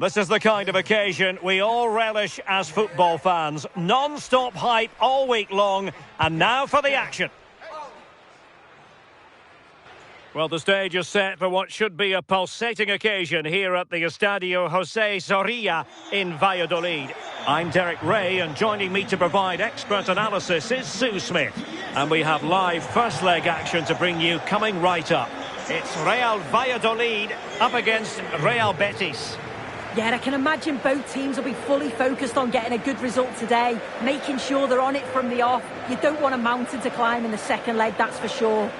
This is the kind of occasion we all relish as football fans. Non-stop hype all week long, and now for the action. Well, the stage is set for what should be a pulsating occasion here at the Estadio José Zorrilla in Valladolid. I'm Derek Ray, and joining me to provide expert analysis is Sue Smith. And we have live first leg action to bring you coming right up. It's Real Valladolid up against Real Betis. Yeah, I can imagine both teams will be fully focused on getting a good result today, making sure they're on it from the off. You don't want a mountain to climb in the second leg, that's for sure.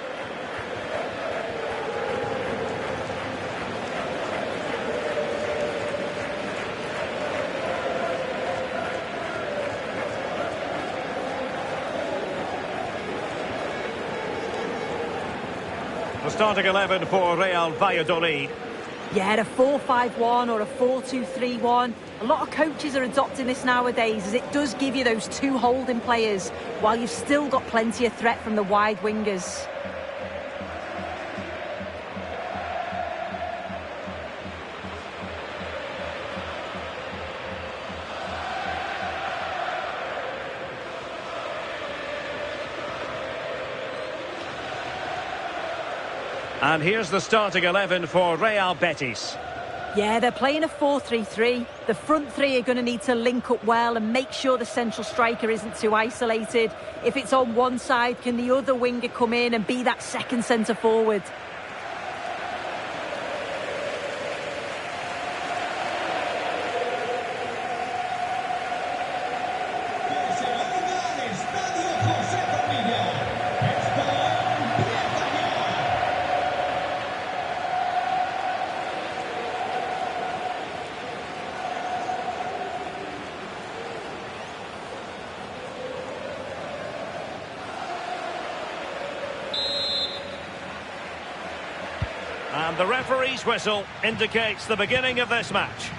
The starting 11 for Real Valladolid. Yeah, a 4-5-1 or a 4-2-3-1. A lot of coaches are adopting this nowadays, as it does give you those two holding players, while you've still got plenty of threat from the wide wingers. And here's the starting 11 for Real Betis. Yeah, they're playing a 4-3-3. The front three are going to need to link up well and make sure the central striker isn't too isolated. If it's on one side, can the other winger come in and be that second centre forward? And the referee's whistle indicates the beginning of this match.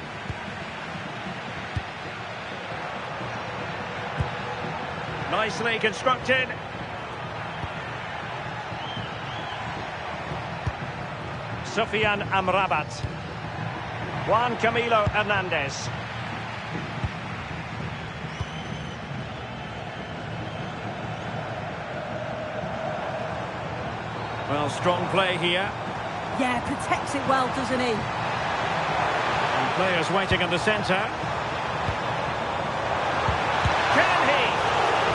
Nicely constructed. Sufyan Amrabat. Juan Camilo Hernandez. Well, strong play here. Yeah, protects it well, doesn't he? And players waiting in the centre. Can he?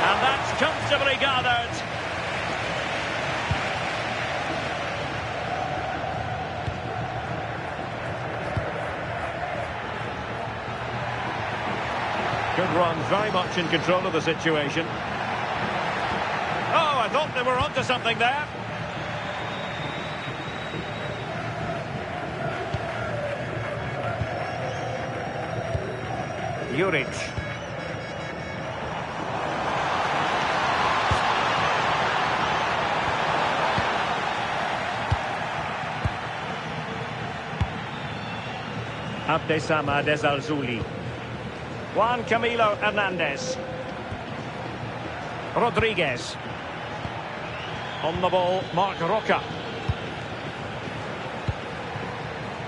And that's comfortably gathered. Good run, very much in control of the situation. Oh, I thought they were onto something there. Juric. Abdesama Desalzuli. Juan Camilo Hernandez. Rodriguez. On the ball, Marc Roca.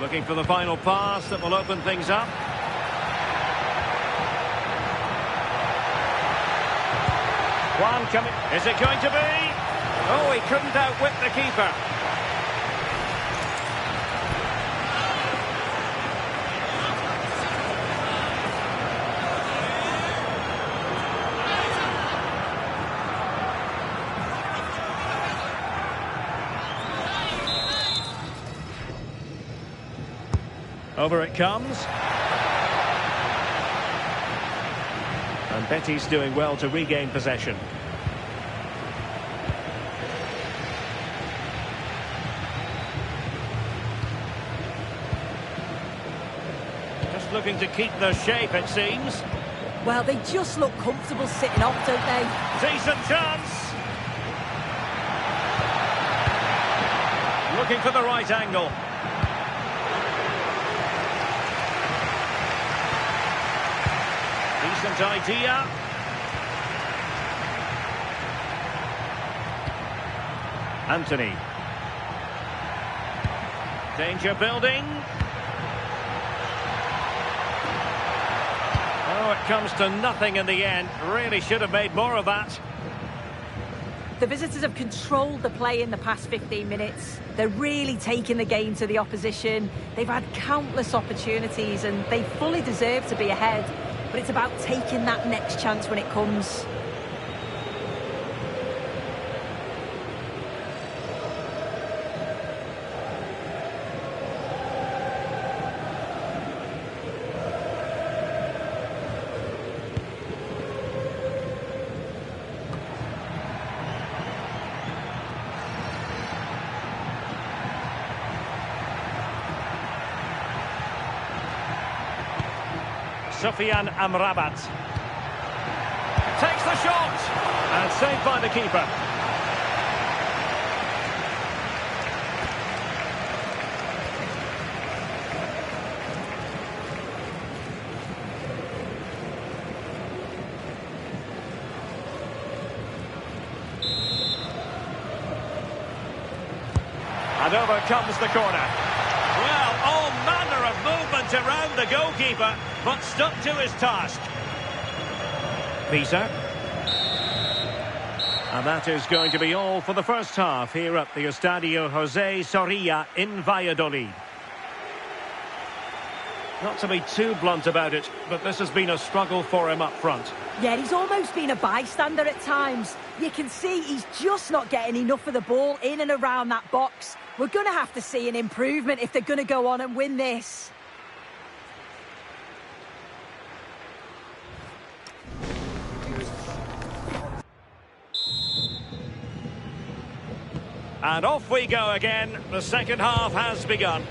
Looking for the final pass that will open things up. Juan Camilo. Is it going to be? Oh, he couldn't outwit the keeper. Over it comes. And Betis doing well to regain possession. Just looking to keep their shape, it seems. Well, they just look comfortable sitting up, don't they? Decent chance. Looking for the right angle. Decent idea. Anthony. Danger building. comes to nothing in the end. Really should have made more of that. The visitors have controlled the play in the past 15 minutes. They're really taking the game to the opposition. They've had countless opportunities and they fully deserve to be ahead. But it's about taking that next chance when it comes. Sufyan Amrabat takes the shot and saved by the keeper. And over comes the corner. Well, all manner of movement around the goalkeeper, but stuck to his task. Visa. And that is going to be all for the first half here at the Estadio José Zorrilla in Valladolid. Not to be too blunt about it, but this has been a struggle for him up front. Yeah, he's almost been a bystander at times. You can see he's just not getting enough of the ball in and around that box. We're going to have to see an improvement if they're going to go on and win this. And off we go again. The second half has begun.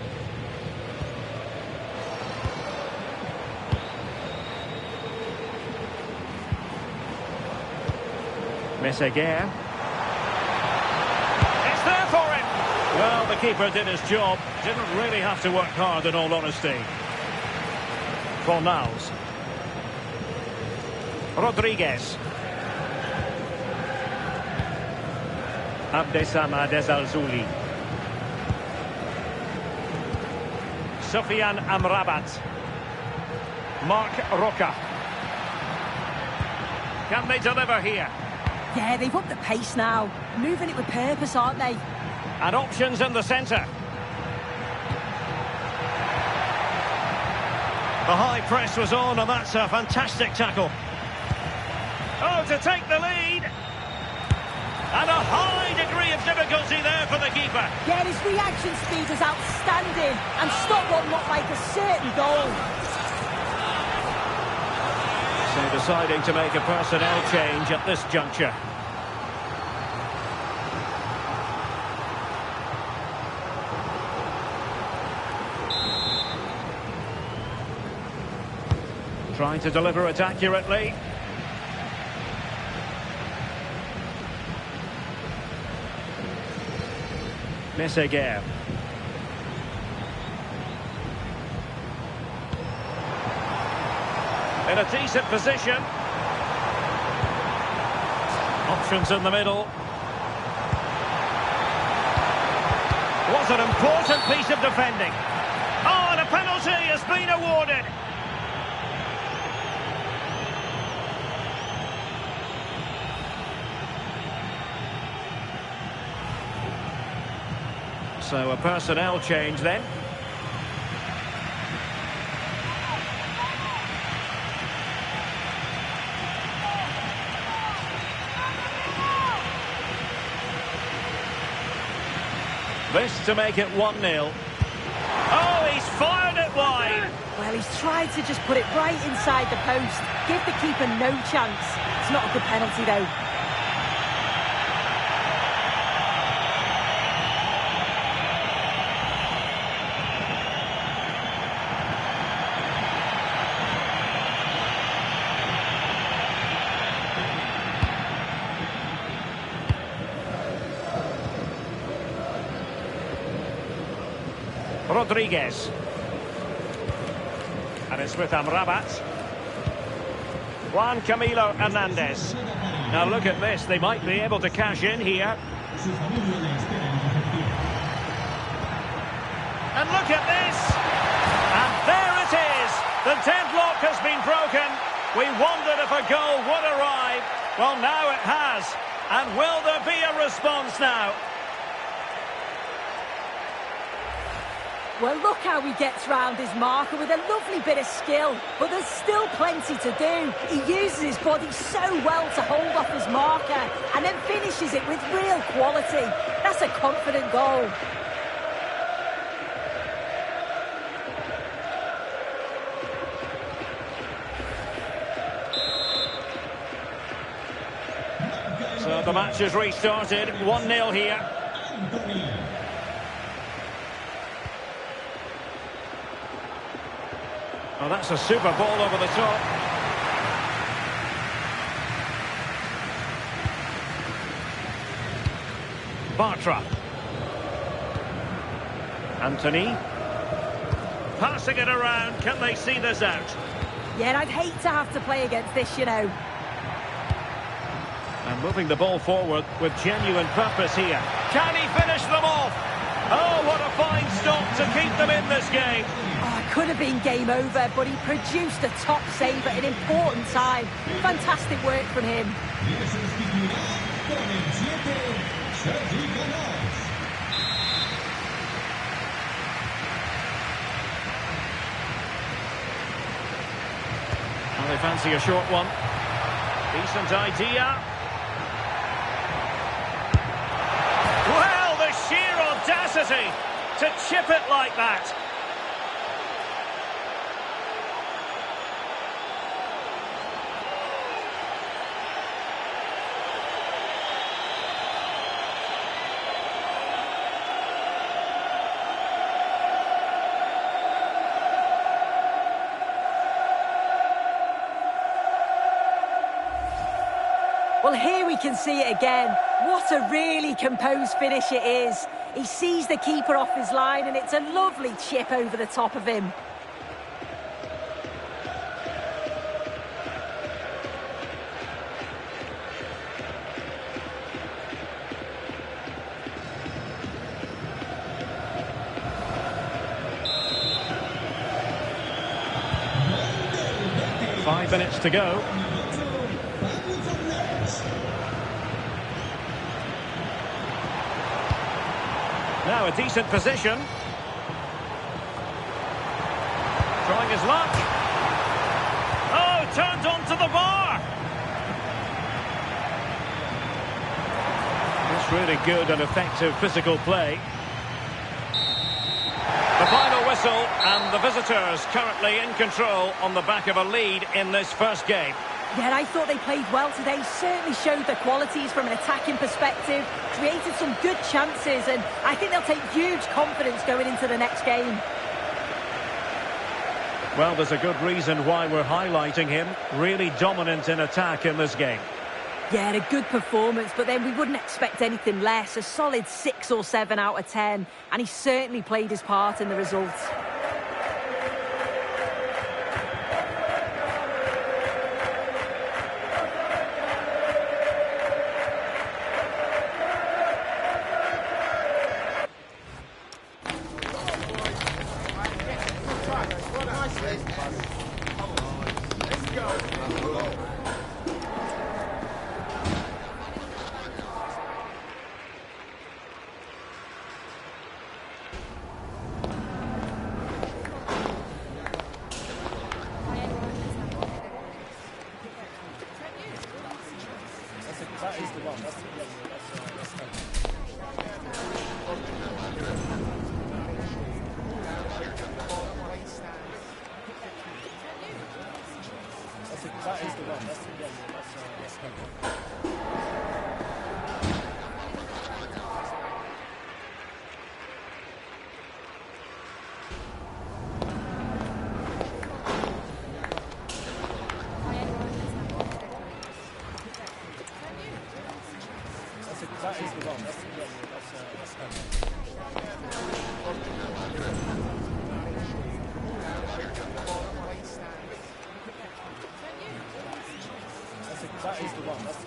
Messeguer. It's there for him. Well, the keeper did his job. Didn't really have to work hard, in all honesty. Fornals. Rodriguez. Abdessamad Ezalzouli. Sufyan Amrabat. Mark Roca. Can they deliver here? Yeah, they've upped the pace now. Moving it with purpose, aren't they? And options in the centre. The high press was on, and that's a fantastic tackle. Oh, to take the lead. And a high degree of difficulty there for the keeper. Yeah, his reaction speed was outstanding and stopped what looked like a certain goal. So deciding to make a personnel change at this juncture. Trying to deliver it accurately. Messeguer. In a decent position. Options in the middle. What an important piece of defending. Oh, and a penalty has been awarded. So a personnel change then. This to make it 1-0. Oh, he's fired it wide. Well, he's tried to just put it right inside the post. Give the keeper no chance. It's not a good penalty, though. Rodriguez. And it's with Amrabat. Juan Camilo Hernandez. Now look at this, they might be able to cash in here. And look at this! And there it is! The deadlock has been broken. We wondered if a goal would arrive. Well, now it has. And will there be a response now? Well, look how he gets round his marker with a lovely bit of skill. But there's still plenty to do. He uses his body so well to hold off his marker and then finishes it with real quality. That's a confident goal. So the match has restarted, 1-0 here. Oh, that's a super ball over the top. Bartra. Anthony. Passing it around, can they see this out? Yeah, I'd hate to have to play against this, you know. And moving the ball forward with genuine purpose here. Can he finish them off? Oh, what a fine stop to keep them in this game. Oh, it could have been game over, but he produced a top save at an important time. Fantastic work from him. Well, they fancy a short one. Decent idea. Well, the sheer audacity to chip it like that. Well, here we can see it again. What a really composed finish it is. He sees the keeper off his line and it's a lovely chip over the top of him. Five minutes to go. Now a decent position. Trying his luck. Oh, turned onto the bar. It's really good and effective physical play. The final whistle, and the visitors currently in control on the back of a lead in this first game. Yeah, I thought they played well today, certainly showed their qualities from an attacking perspective, created some good chances, and I think they'll take huge confidence going into the next game. Well, there's a good reason why we're highlighting him. Really dominant in attack in this game. Yeah, a good performance, but then we wouldn't expect anything less. A solid 6 or 7 out of 10, and he certainly played his part in the results. That is the one. That's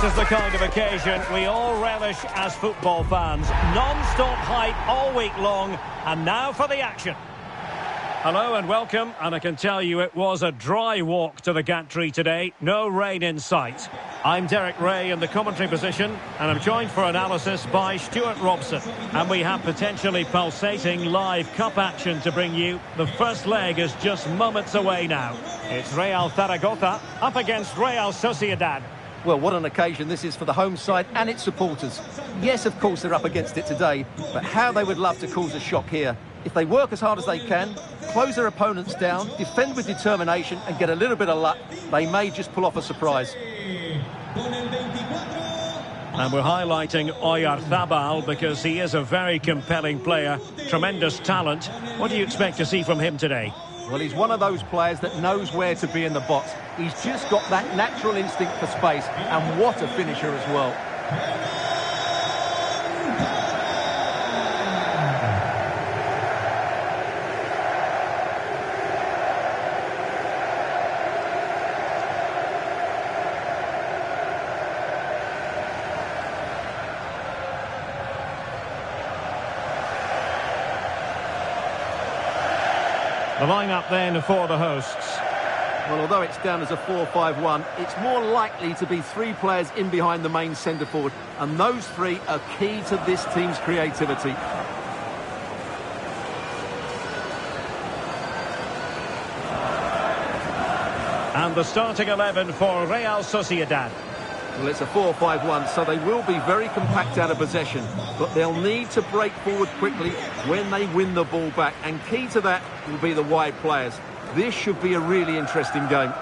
This is the kind of occasion we all relish as football fans. Non-stop hype all week long, and now for the action. Hello and welcome, and I can tell you it was a dry walk to the gantry today. No rain in sight. I'm Derek Ray in the commentary position, and I'm joined for analysis by Stuart Robson. And we have potentially pulsating live cup action to bring you. The first leg is just moments away now. It's Real Zaragoza up against Real Sociedad. Well, what an occasion this is for the home side and its supporters. Yes, of course, they're up against it today, but how they would love to cause a shock here. If they work as hard as they can, close their opponents down, defend with determination and get a little bit of luck, they may just pull off a surprise. And we're highlighting Oyarzabal because he is a very compelling player, tremendous talent. What do you expect to see from him today? Well, he's one of those players that knows where to be in the box. He's just got that natural instinct for space, and what a finisher as well. The lineup then for the hosts. Well, although it's down as a 4-5-1, it's more likely to be three players in behind the main centre forward, and those three are key to this team's creativity. And the starting 11 for Real Sociedad. Well, it's a 4-5-1, so they will be very compact out of possession, but they'll need to break forward quickly when they win the ball back, and key to that will be the wide players. This should be a really interesting game.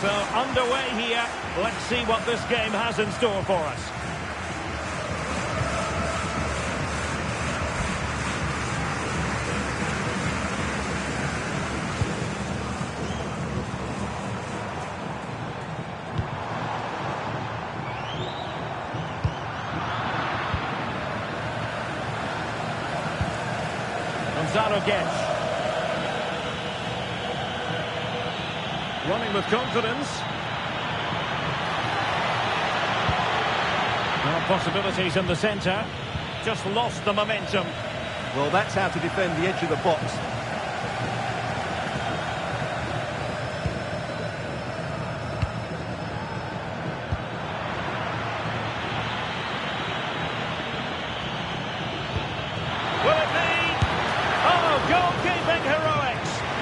So underway here. Let's see what this game has in store for us. Running with confidence. Now possibilities in the centre. Just lost the momentum. Well, that's how to defend the edge of the box.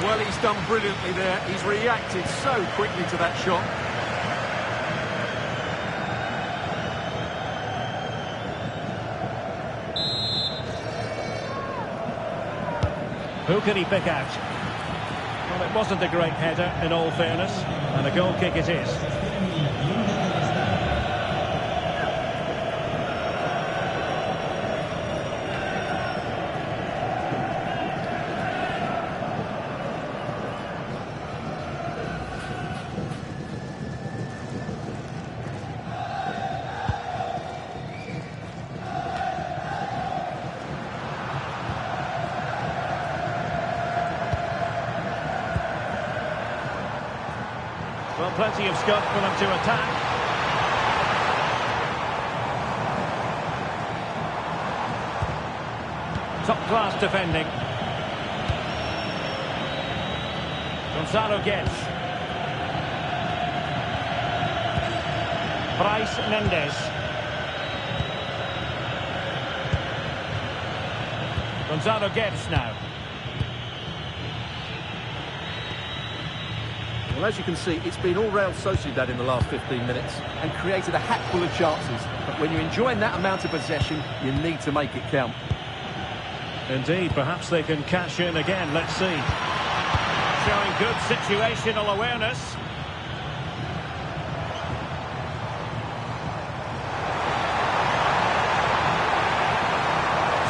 Well, he's done brilliantly there. He's reacted so quickly to that shot. Who can he pick out? Well, it wasn't a great header, in all fairness, and a goal kick it is. Well, plenty of scope for them to attack. Top-class defending. Gonzalo Guedes. Bryce Mendes. Gonzalo Guedes now. Well, as you can see, it's been all Real Sociedad in the last 15 minutes and created a hatful of chances. But when you're enjoying that amount of possession, you need to make it count. Indeed, perhaps they can cash in again. Let's see. Showing good situational awareness.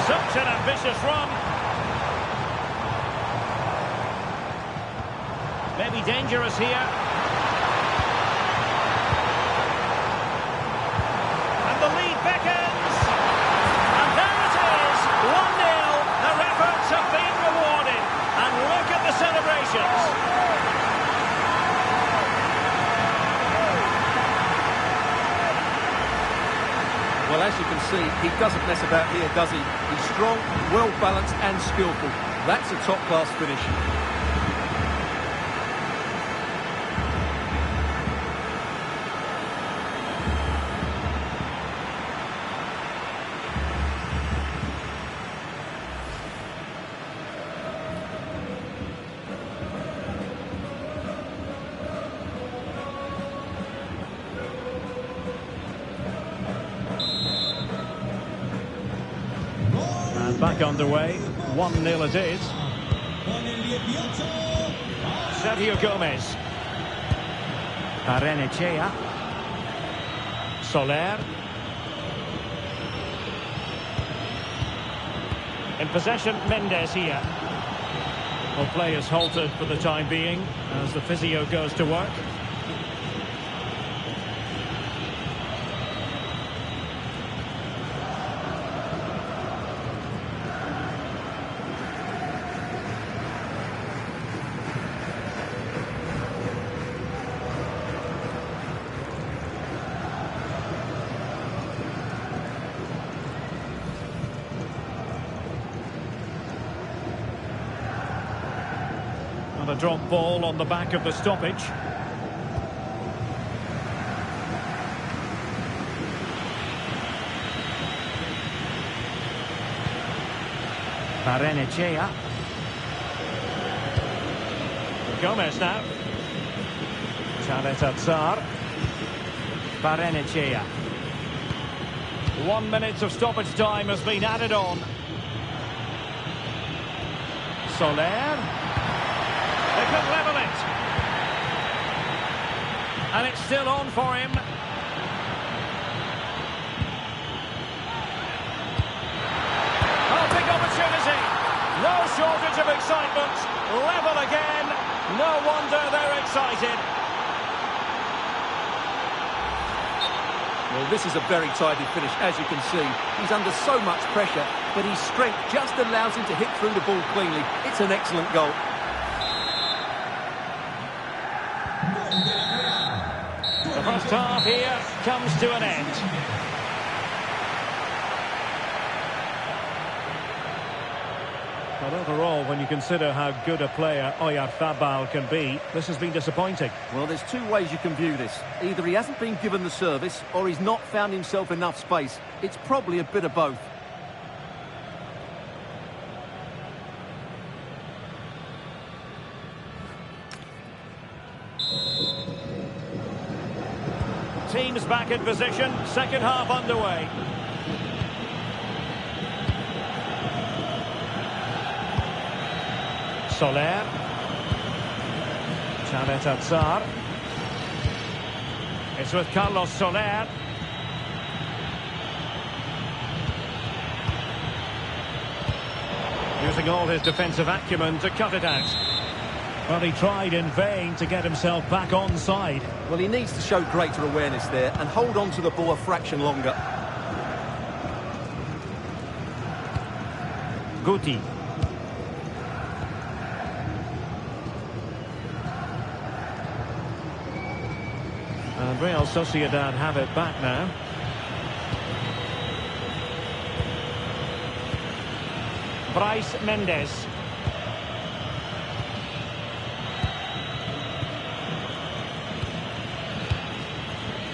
Such an ambitious run. Maybe dangerous here. And the lead beckons. And there it is, 1-0. Their efforts have been rewarded. you can see, he doesn't mess about here, does he? He's strong, well-balanced and skillful. That's a top-class finish. Back underway, 1-0 it is. Sergio Gomez. Barrenechea. Soler. In possession, Mendes here. Well, play is halted for the time being as the physio goes to work. A drop ball on the back of the stoppage. Barrenechea. Gomez now. Chalet. Barrenechea. 1 minute of stoppage time has been added on. Soler. They could level it. And it's still on for him. Oh, big opportunity. No shortage of excitement. Level again. No wonder they're excited. Well, this is a very tidy finish, as you can see. He's under so much pressure, but his strength just allows him to hit through the ball cleanly. It's an excellent goal. The first half here comes to an end. But overall, when you consider how good a player Oyarzabal can be, this has been disappointing. Well, there's two ways you can view this. Either he hasn't been given the service, or he's not found himself enough space. It's probably a bit of both. Teams back in position, second half underway. Soler. Chalet. It's with Carlos Soler. Using all his defensive acumen to cut it out. Well, he tried in vain to get himself back onside. Well, he needs to show greater awareness there and hold on to the ball a fraction longer. Guti. And Real Sociedad have it back now. Bryce Mendes.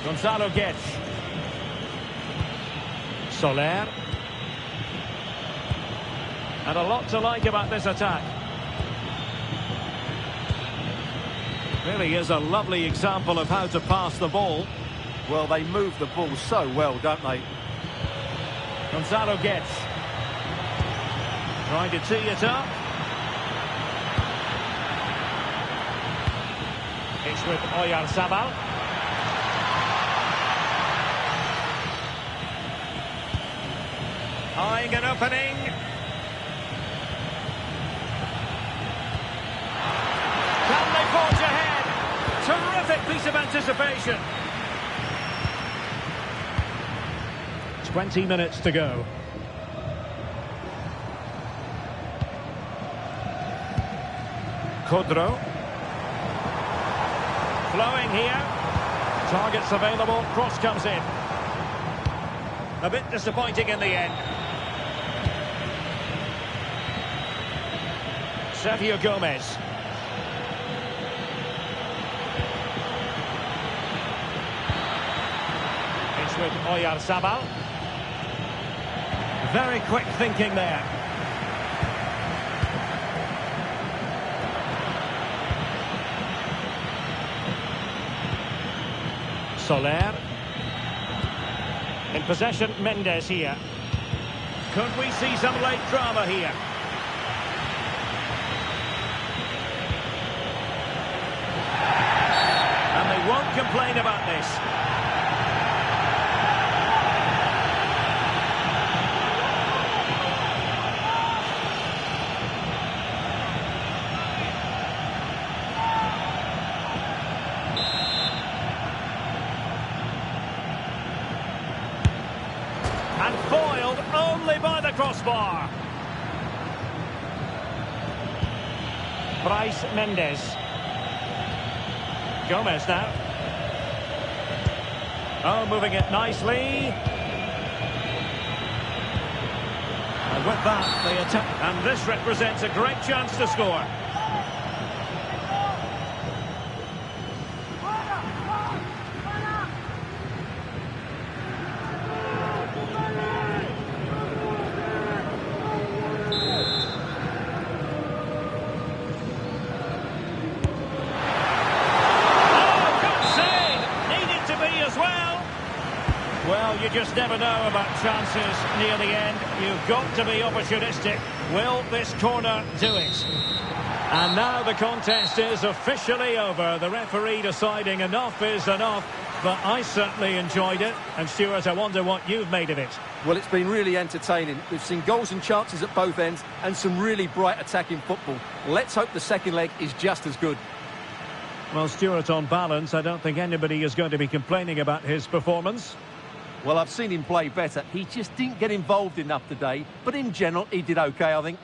Gonzalo Guedes. Soler. And a lot to like about this attack. Really is a lovely example of how to pass the ball. Well, they move the ball so well, don't they? Gonzalo Guedes. Trying to tee it up. It's with Oyarzabal. Eyeing an opening. Can they forge ahead? Terrific piece of anticipation. 20 minutes to go. Codro. Flowing here. Targets available. Cross comes in. A bit disappointing in the end. Sergio Gomez. It's with Oyarzabal. Very quick thinking there. Soler. In possession, Mendes here. Could we see some late drama here? And they won't complain about this. And foiled only by the crossbar. Bryce Mendes. Gomez now. Oh, moving it nicely. And with that, they attack. And this represents a great chance to score. Well, you just never know about chances near the end. You've got to be opportunistic. Will this corner do it? And now the contest is officially over. The referee deciding enough is enough. But I certainly enjoyed it. And Stuart, I wonder what you've made of it. Well, it's been really entertaining. We've seen goals and chances at both ends and some really bright attacking football. Let's hope the second leg is just as good. Well, Stuart, on balance, I don't think anybody is going to be complaining about his performance. Well, I've seen him play better. He just didn't get involved enough today. But in general, he did OK, I think.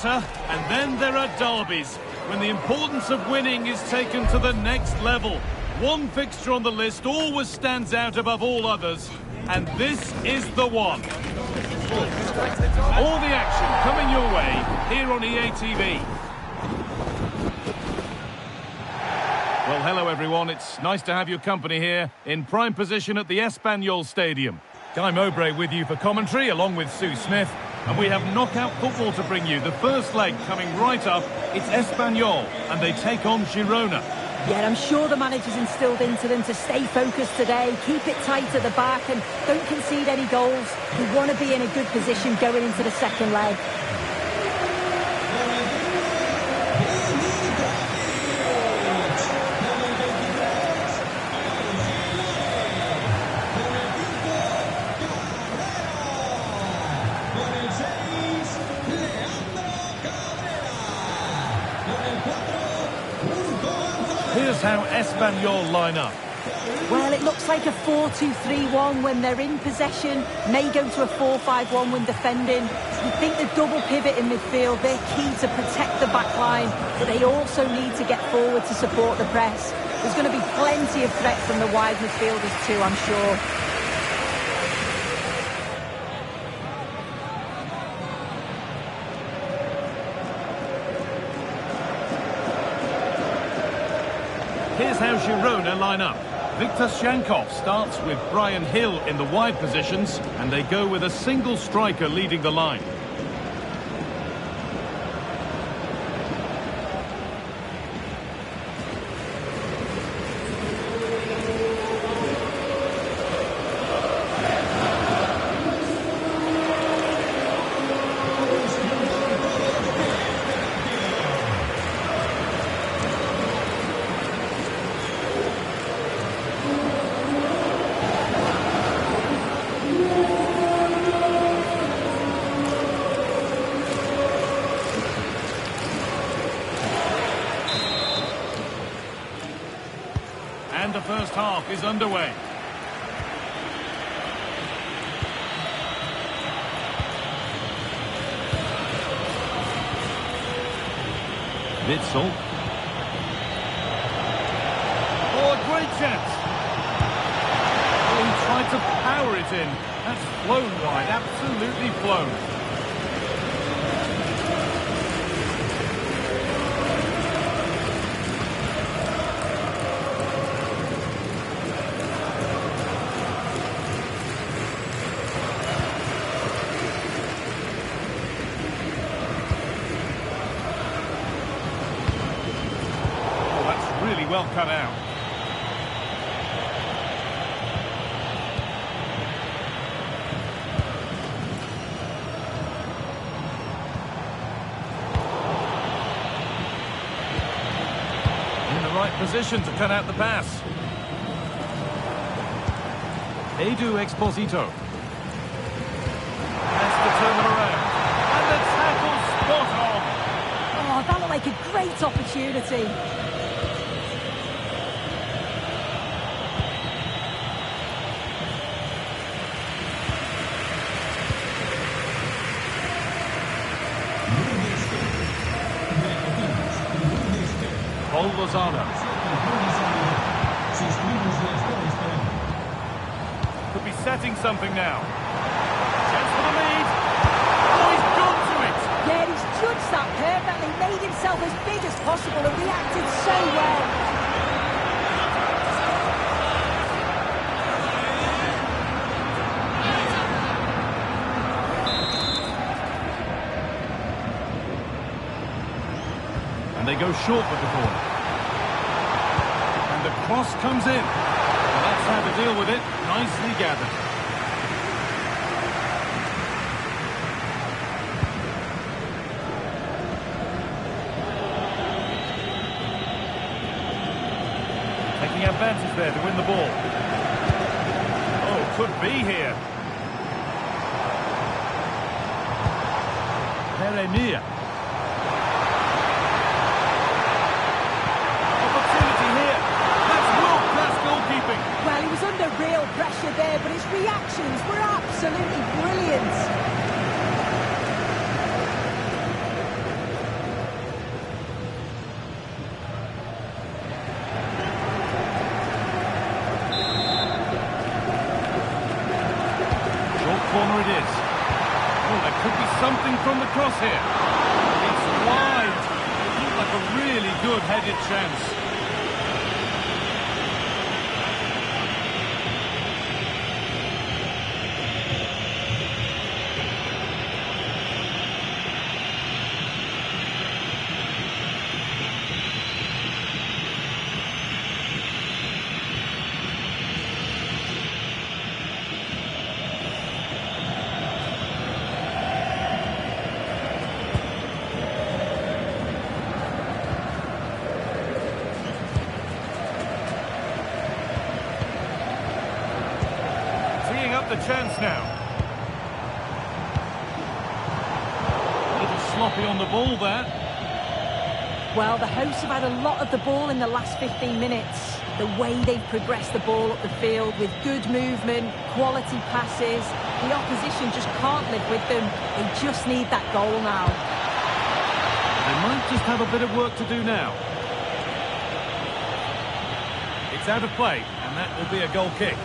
matter, and then there are derbies, when the importance of winning is taken to the next level. One fixture on the list always stands out above all others, and this is the one. All the action coming your way here on EA TV. Well, hello everyone, it's nice to have your company here in prime position at the Espanyol Stadium. Guy Mowbray with you for commentary, along with Sue Smith, and we have knockout football to bring you. The first leg coming right up, it's Espanyol, and they take on Girona. Yeah, I'm sure the manager's instilled into them to stay focused today, keep it tight at the back and don't concede any goals. We want to be in a good position going into the second leg. Here's how Espanyol line up. Well, it looks like a 4-2-3-1 when they're in possession. May go to a 4-5-1 when defending. You think the double pivot in midfield, they're key to protect the back line, but they also need to get forward to support the press. There's going to be plenty of threat from the wide midfielders too, I'm sure. Here's how Girona line up. Victor Shankov starts with Brian Hill in the wide positions, and they go with a single striker leading the line. And the first half is underway. Witsel. Oh, a great chance. Oh, he tried to power it in. That's flown wide, absolutely flown. Well cut out. In the right position to cut out the pass. Edu Exposito. Has to turn them around. And the tackle spot on. Oh, that looked like a great opportunity. Lozano. Could be setting something now. Chance for the lead. Oh, he's gone to it. Yeah, he's judged that perfectly, made himself as big as possible and reacted so well. And they go short with the corner. And the cross comes in. Well, that's how to deal with it. Nicely gathered. Taking advantage there to win the ball. Oh, could be here. Peremia. Well, he was under real pressure there, but his reactions were absolutely brilliant. is. Oh, there could be something from the cross here. It's wide. It looked like a really good headed chance. The chance now. A little sloppy on the ball there. Well, the hosts have had a lot of the ball in the last 15 minutes. The way they've progressed the ball up the field with good movement, quality passes. The opposition just can't live with them. They just need that goal now. They might just have a bit of work to do now. It's out of play, and that will be a goal kick.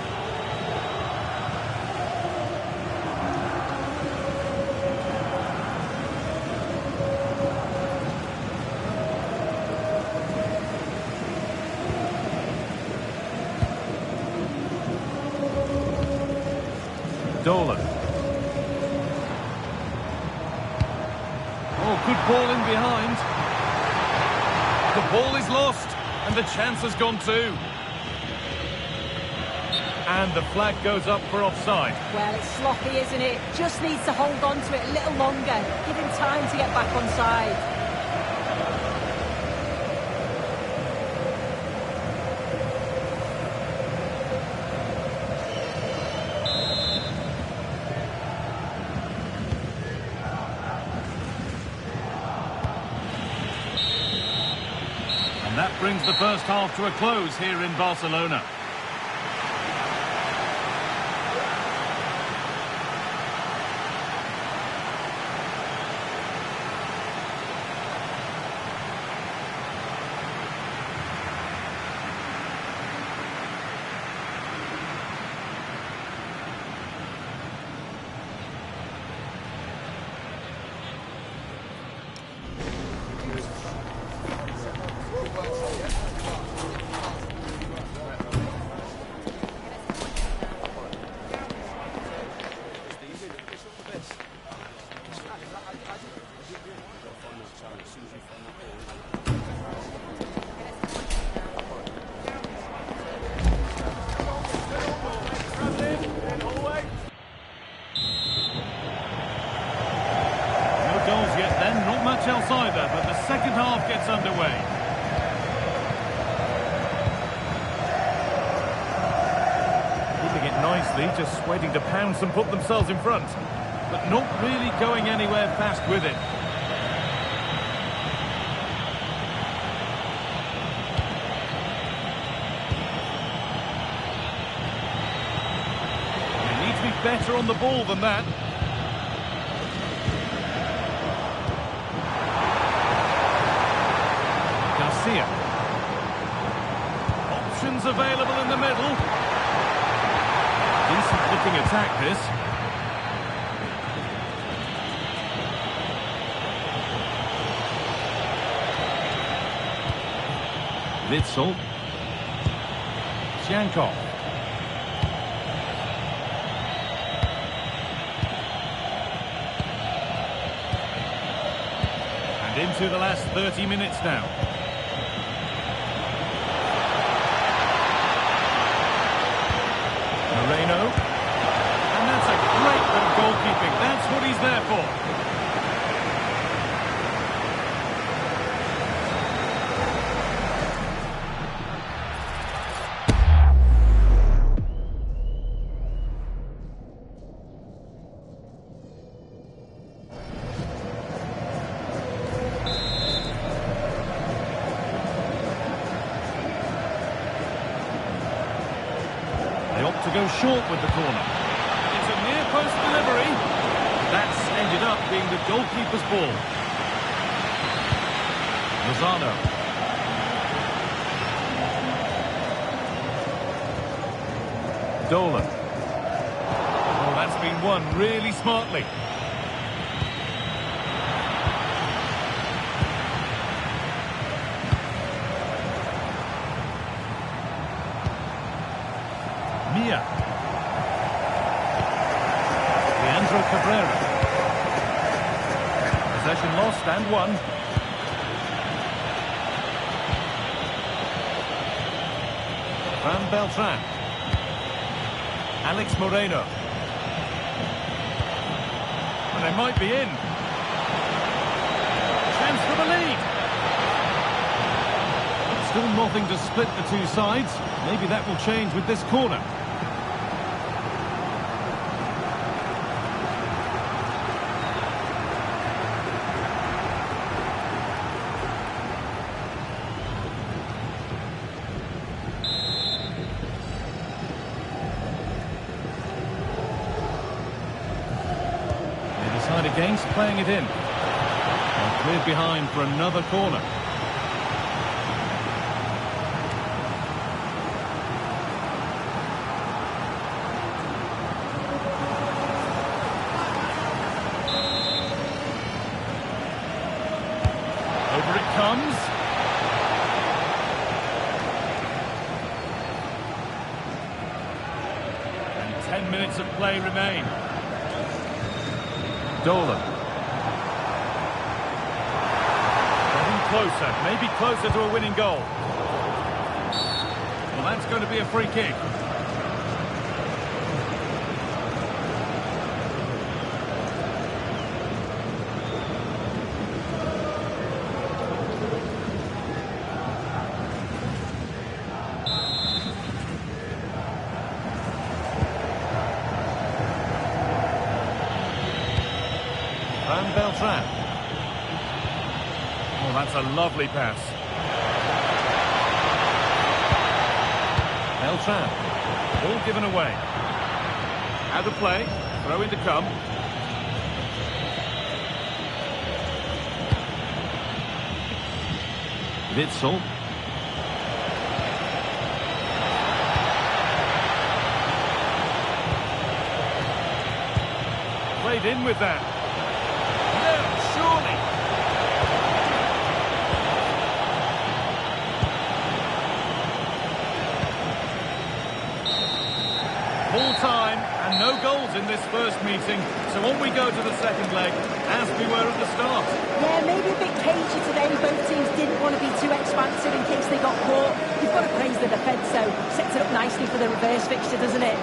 Dolan. Oh, good ball in behind. The ball is lost, and the chance has gone too. And the flag goes up for offside. Well, it's sloppy, isn't it? Just needs to hold on to it a little longer. Give him time to get back on side. And that brings the first half to a close here in Barcelona. else either, but the second half gets underway. Keeping it nicely, just waiting to pounce and put themselves in front, but not really going anywhere fast with it. They need to be better on the ball than that. Options available in the middle. Decent looking attack this. Witsel. Sjankov. And into the last 30 minutes now. And that's a great bit of goalkeeping. That's what he's there for. They opt to go short with the corner. It's a near-post delivery. That's ended up being the goalkeeper's ball. Lozano. Dolan. Oh, that's been won really smartly. Mia. Leandro Cabrera. Possession lost and won. Van Beltran. Alex Moreno. And they might be in. Chance for the lead. Still nothing to split the two sides. Maybe that will change with this corner. Against playing it in. And cleared behind for another corner. Over it comes. And 10 minutes of play remain. Dolan. Getting closer, maybe closer to a winning goal. Well, that's going to be a free kick. Van Beltran. Oh, that's a lovely pass. Beltran. Ball given away. Out of play. Throw in to come. Witsel. Played in with that. Surely. Full time and no goals in this first meeting. So on we go to the second leg, as we were at the start. Yeah, maybe a bit cagey today. Both teams didn't want to be too expansive in case they got caught. You've got to praise the defence, though. Sets it up nicely for the reverse fixture, doesn't it?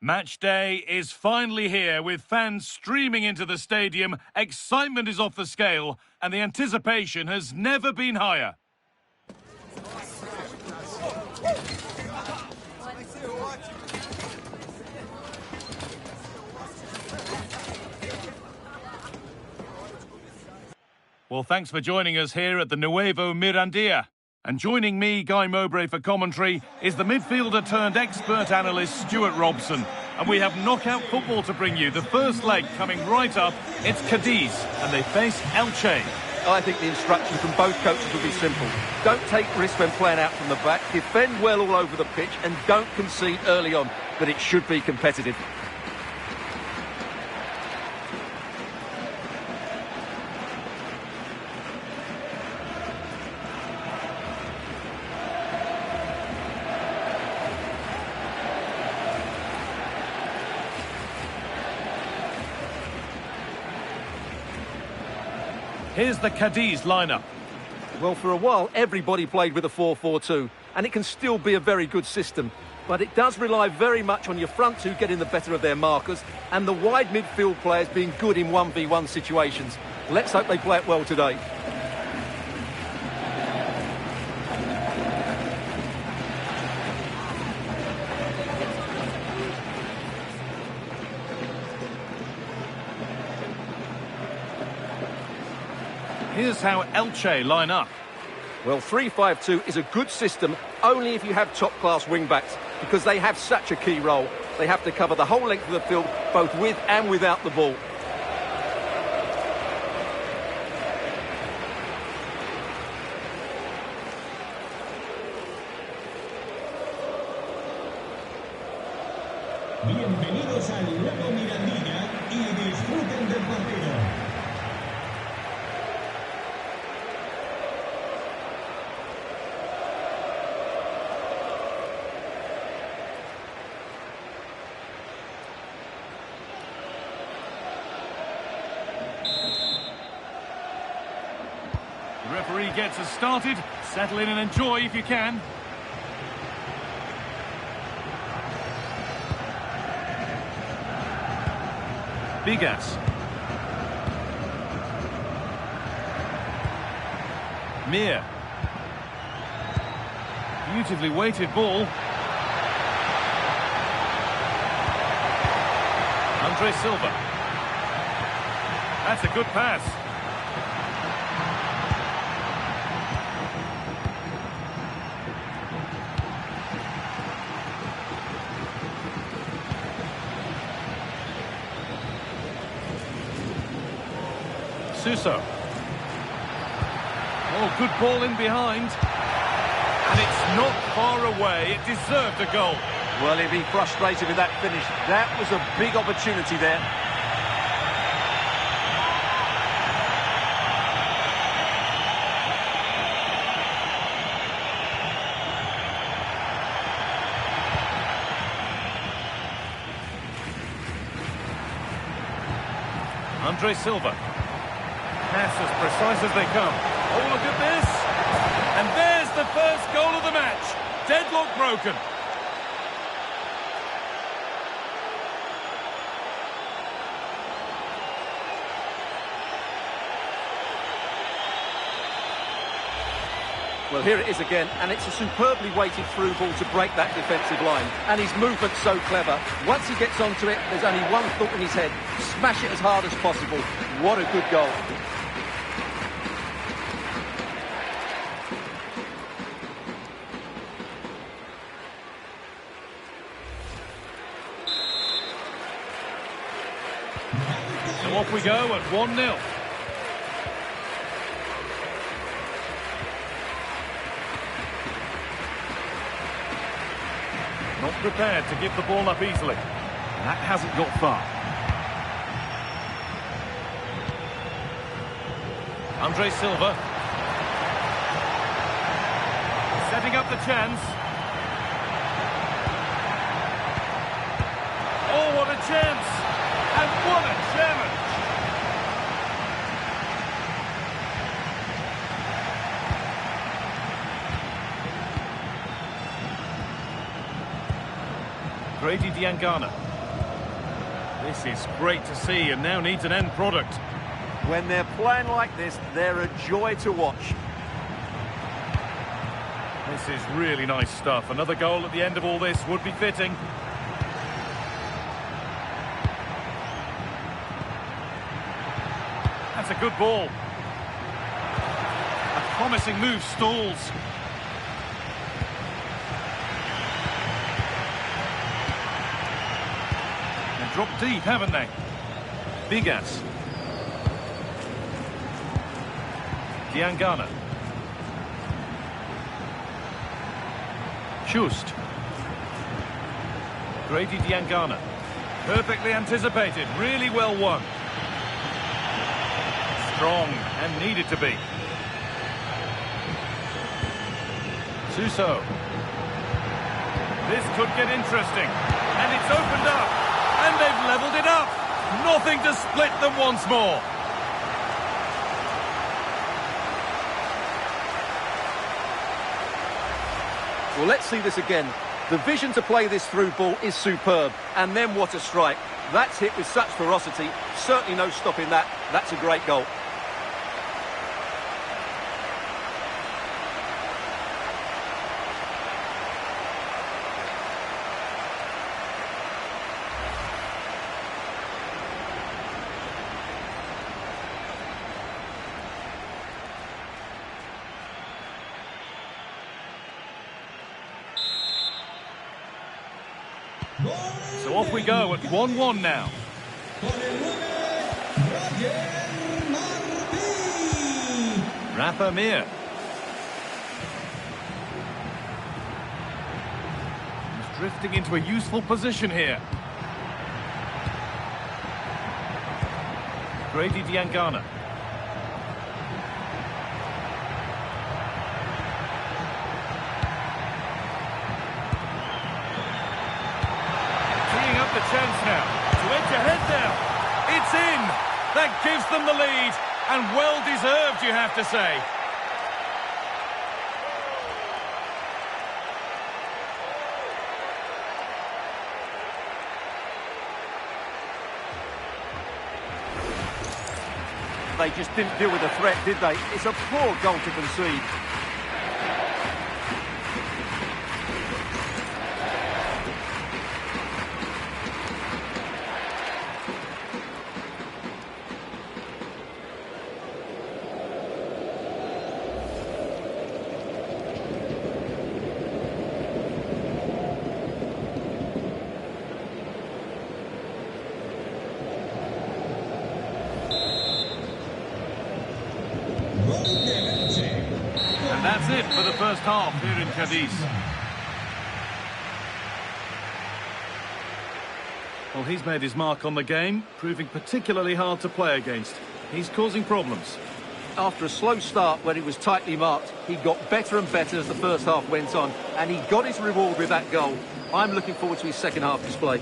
Match day is finally here, with fans streaming into the stadium. Excitement is off the scale, and the anticipation has never been higher. Well, thanks for joining us here at the Nuevo Mirandilla. And joining me, Guy Mowbray, for commentary is the midfielder turned expert analyst Stuart Robson. And we have knockout football to bring you. The first leg coming right up, it's Cadiz, and they face Elche. I think the instruction from both coaches will be simple. Don't take risks when playing out from the back, defend well all over the pitch, and don't concede early on. But it should be competitive. Here's the Cadiz lineup. Well, for a while, everybody played with a 4-4-2, and it can still be a very good system. But it does rely very much on your front two getting the better of their markers, and the wide midfield players being good in 1v1 situations. Let's hope they play it well today. Here's how Elche line up. Well, 3-5-2 is a good system only if you have top-class wing-backs, because they have such a key role. They have to cover the whole length of the field, both with and without the ball. Bienvenidos al Nuevo Mirandilla y disfruten del partido. The referee gets us started. Settle in and enjoy if you can. Bigas. Mir. Beautifully weighted ball. Andre Silva. That's a good pass. Suso. Oh, good ball in behind. And it's not far away. It deserved a goal. Well, he'll be frustrated with that finish. That was a big opportunity there. Andre Silva. Pass as precise as they come. Oh, look at this. And there's the first goal of the match. Deadlock broken. Well, here it is again, and it's a superbly weighted through ball to break that defensive line. And his movement's so clever. Once he gets onto it, there's only one thought in his head. Smash it as hard as possible. What a good goal. So off we go at 1-0. Not prepared to give the ball up easily. That hasn't got far. Andre Silva. Setting up the chance. Oh, what a chance! And what a challenge! Grady Diangana. This is great to see and now needs an end product. When they're playing like this, they're a joy to watch. This is really nice stuff. Another goal at the end of all this would be fitting. That's a good ball. A promising move stalls. They've dropped deep, haven't they? Vigas. Diangana. Just. Grady Diangana. Perfectly anticipated, really well won. Strong and needed to be. Suso. This could get interesting. And it's opened up. And they've levelled it up. Nothing to split them once more. Well, let's see this again. The vision to play this through ball is superb. And then what a strike. That's hit with such ferocity. Certainly no stopping that. That's a great goal. So off we go at 1-1 now. Rafa Mir. He's drifting into a useful position here. Grady Diangana. The chance now to edge ahead now. It's in. That gives them the lead, and well deserved, you have to say. They just didn't deal with the threat, did they? It's a poor goal to concede. And that's it for the first half here in Cadiz. Well, he's made his mark on the game, proving particularly hard to play against. He's causing problems. After a slow start when he was tightly marked, he got better and better as the first half went on, and he got his reward with that goal. I'm looking forward to his second half display.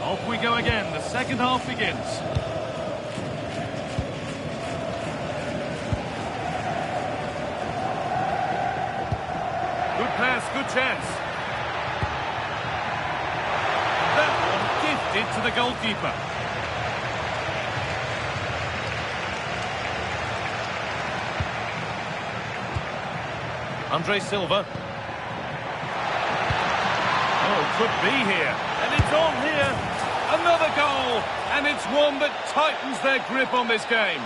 Off we go again. The second half begins. Good pass, good chance. That one gifted to the goalkeeper. Andre Silva. Oh, could be here. And it's on here. Another goal. And it's one that tightens their grip on this game.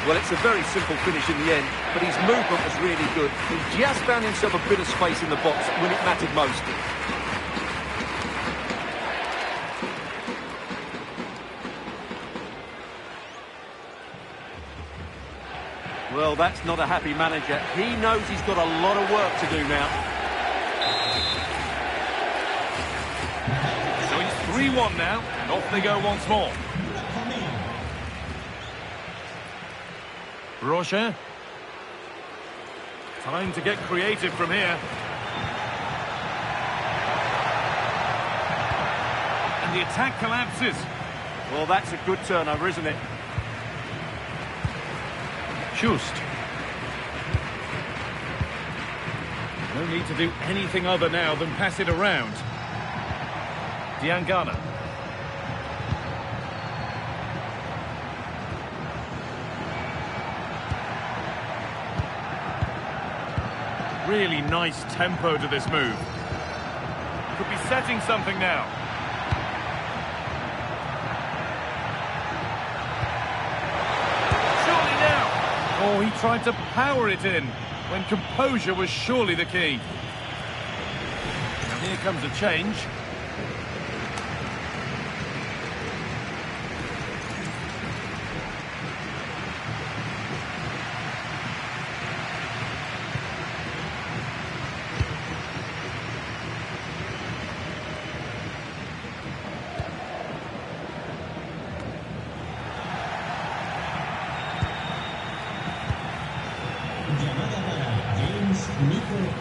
Well, it's a very simple finish in the end, but his movement was really good. He just found himself a bit of space in the box when it mattered most. Well, that's not a happy manager. He knows he's got a lot of work to do now. So it's 3-1 now, and off they go once more. Rocher. Time to get creative from here. And the attack collapses. Well, that's a good turnover, isn't it? Just. No need to do anything other now than pass it around. Diangana. Really nice tempo to this move. Could be setting something now. Surely now. Oh, he tried to power it in when composure was surely the key. Now here comes a change.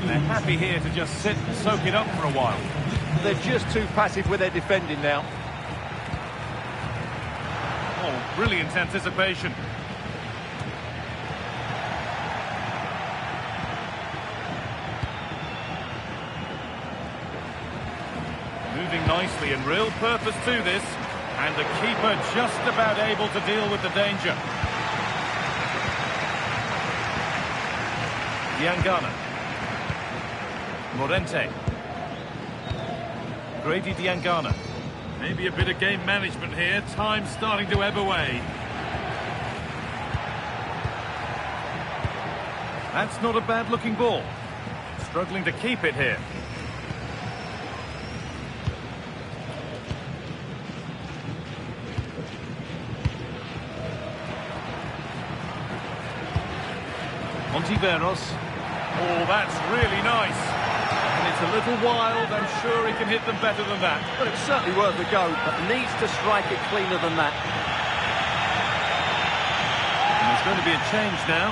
They're happy here to just sit and soak it up for a while. They're just too passive with their defending now. Oh, brilliant anticipation. Moving nicely and real purpose to this. And the keeper just about able to deal with the danger. Diangana. Morente. Grady Diangana. Maybe a bit of game management here. Time starting to ebb away. That's not a bad looking ball. Struggling to keep it here. Montiveros. Oh, that's really nice. And it's a little wild. I'm sure he can hit them better than that. But it's certainly worth a go, but needs to strike it cleaner than that. And there's going to be a change now.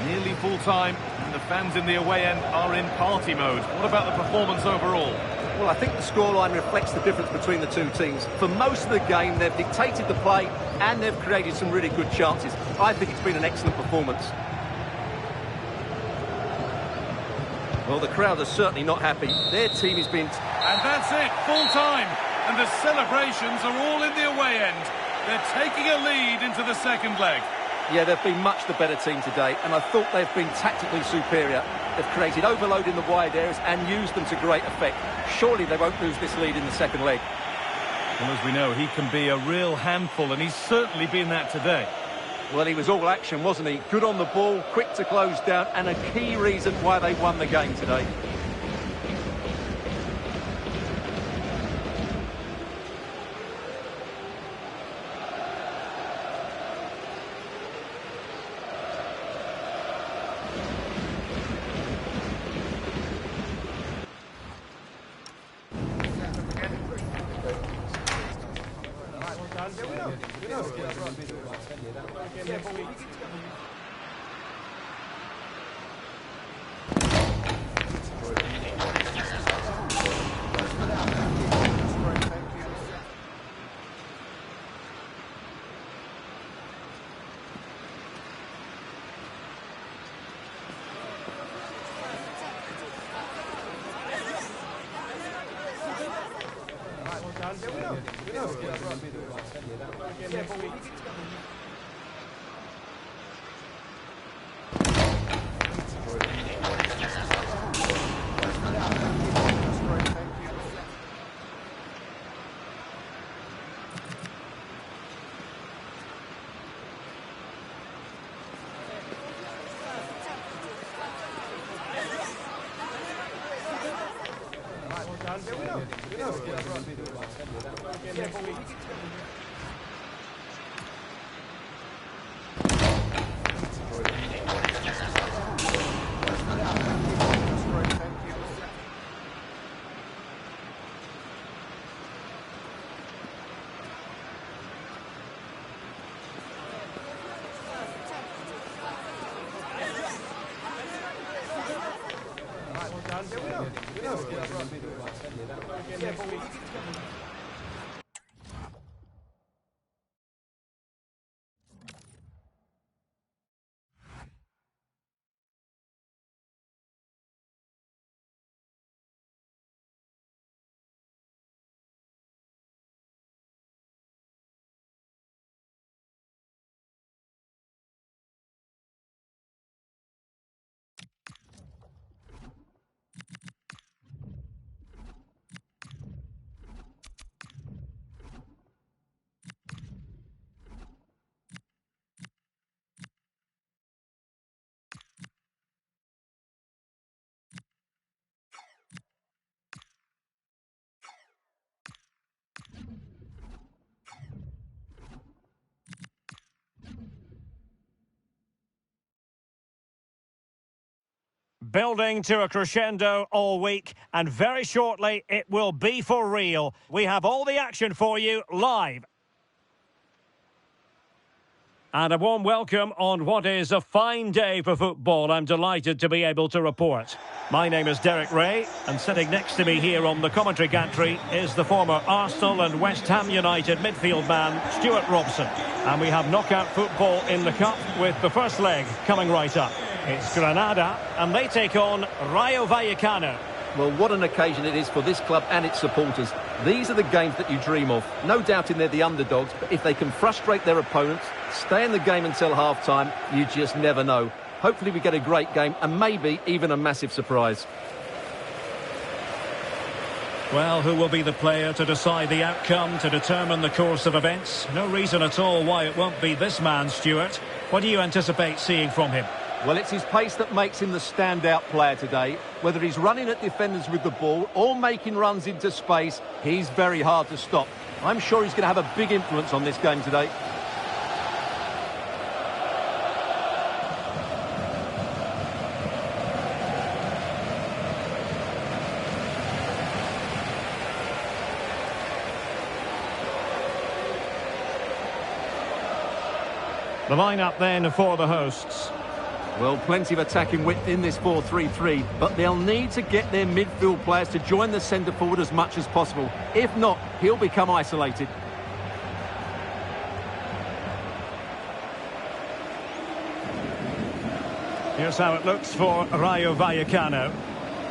Nearly full time. The fans in the away end are in party mode. What about the performance overall? Well, I think the scoreline reflects the difference between the two teams. For most of the game, they've dictated the play and they've created some really good chances. I think it's been an excellent performance. Well, the crowd are certainly not happy. Their team has been... And that's it, full time. And the celebrations are all in the away end. They're taking a lead into the second leg. Yeah, they've been much the better team today, and I thought they've been tactically superior. They've created overload in the wide areas and used them to great effect. Surely they won't lose this lead in the second leg. Well, as we know, he can be a real handful, and he's certainly been that today. Well, he was all action, wasn't he? Good on the ball, quick to close down, and a key reason why they won the game today. Building to a crescendo all week, and very shortly it will be for real. We have all the action for you live. And a warm welcome on what is a fine day for football. I'm delighted to be able to report. My name is Derek Ray, and sitting next to me here on the commentary gantry is the former Arsenal and West Ham United midfield man, Stuart Robson. And we have knockout football in the cup with the first leg coming right up. It's Granada, and they take on Rayo Vallecano. Well, what an occasion it is for this club and its supporters. These are the games that you dream of. No doubting they're the underdogs, but if they can frustrate their opponents, stay in the game until half-time, you just never know. Hopefully we get a great game and maybe even a massive surprise. Well, who will be the player to decide the outcome, to determine the course of events? No reason at all why it won't be this man, Stuart. What do you anticipate seeing from him? Well, it's his pace that makes him the standout player today. Whether he's running at defenders with the ball or making runs into space, he's very hard to stop. I'm sure he's going to have a big influence on this game today. The lineup then for the hosts. Well, plenty of attacking width in this 4-3-3, but they'll need to get their midfield players to join the centre forward as much as possible. If not, he'll become isolated. Here's how it looks for Rayo Vallecano.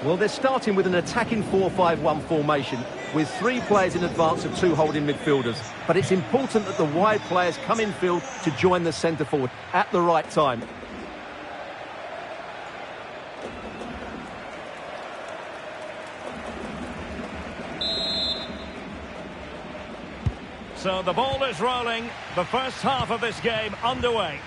Well, they're starting with an attacking 4-5-1 formation, with 3 players in advance of 2 holding midfielders. But it's important that the wide players come in field to join the centre forward at the right time. So the ball is rolling, the first half of this game underway.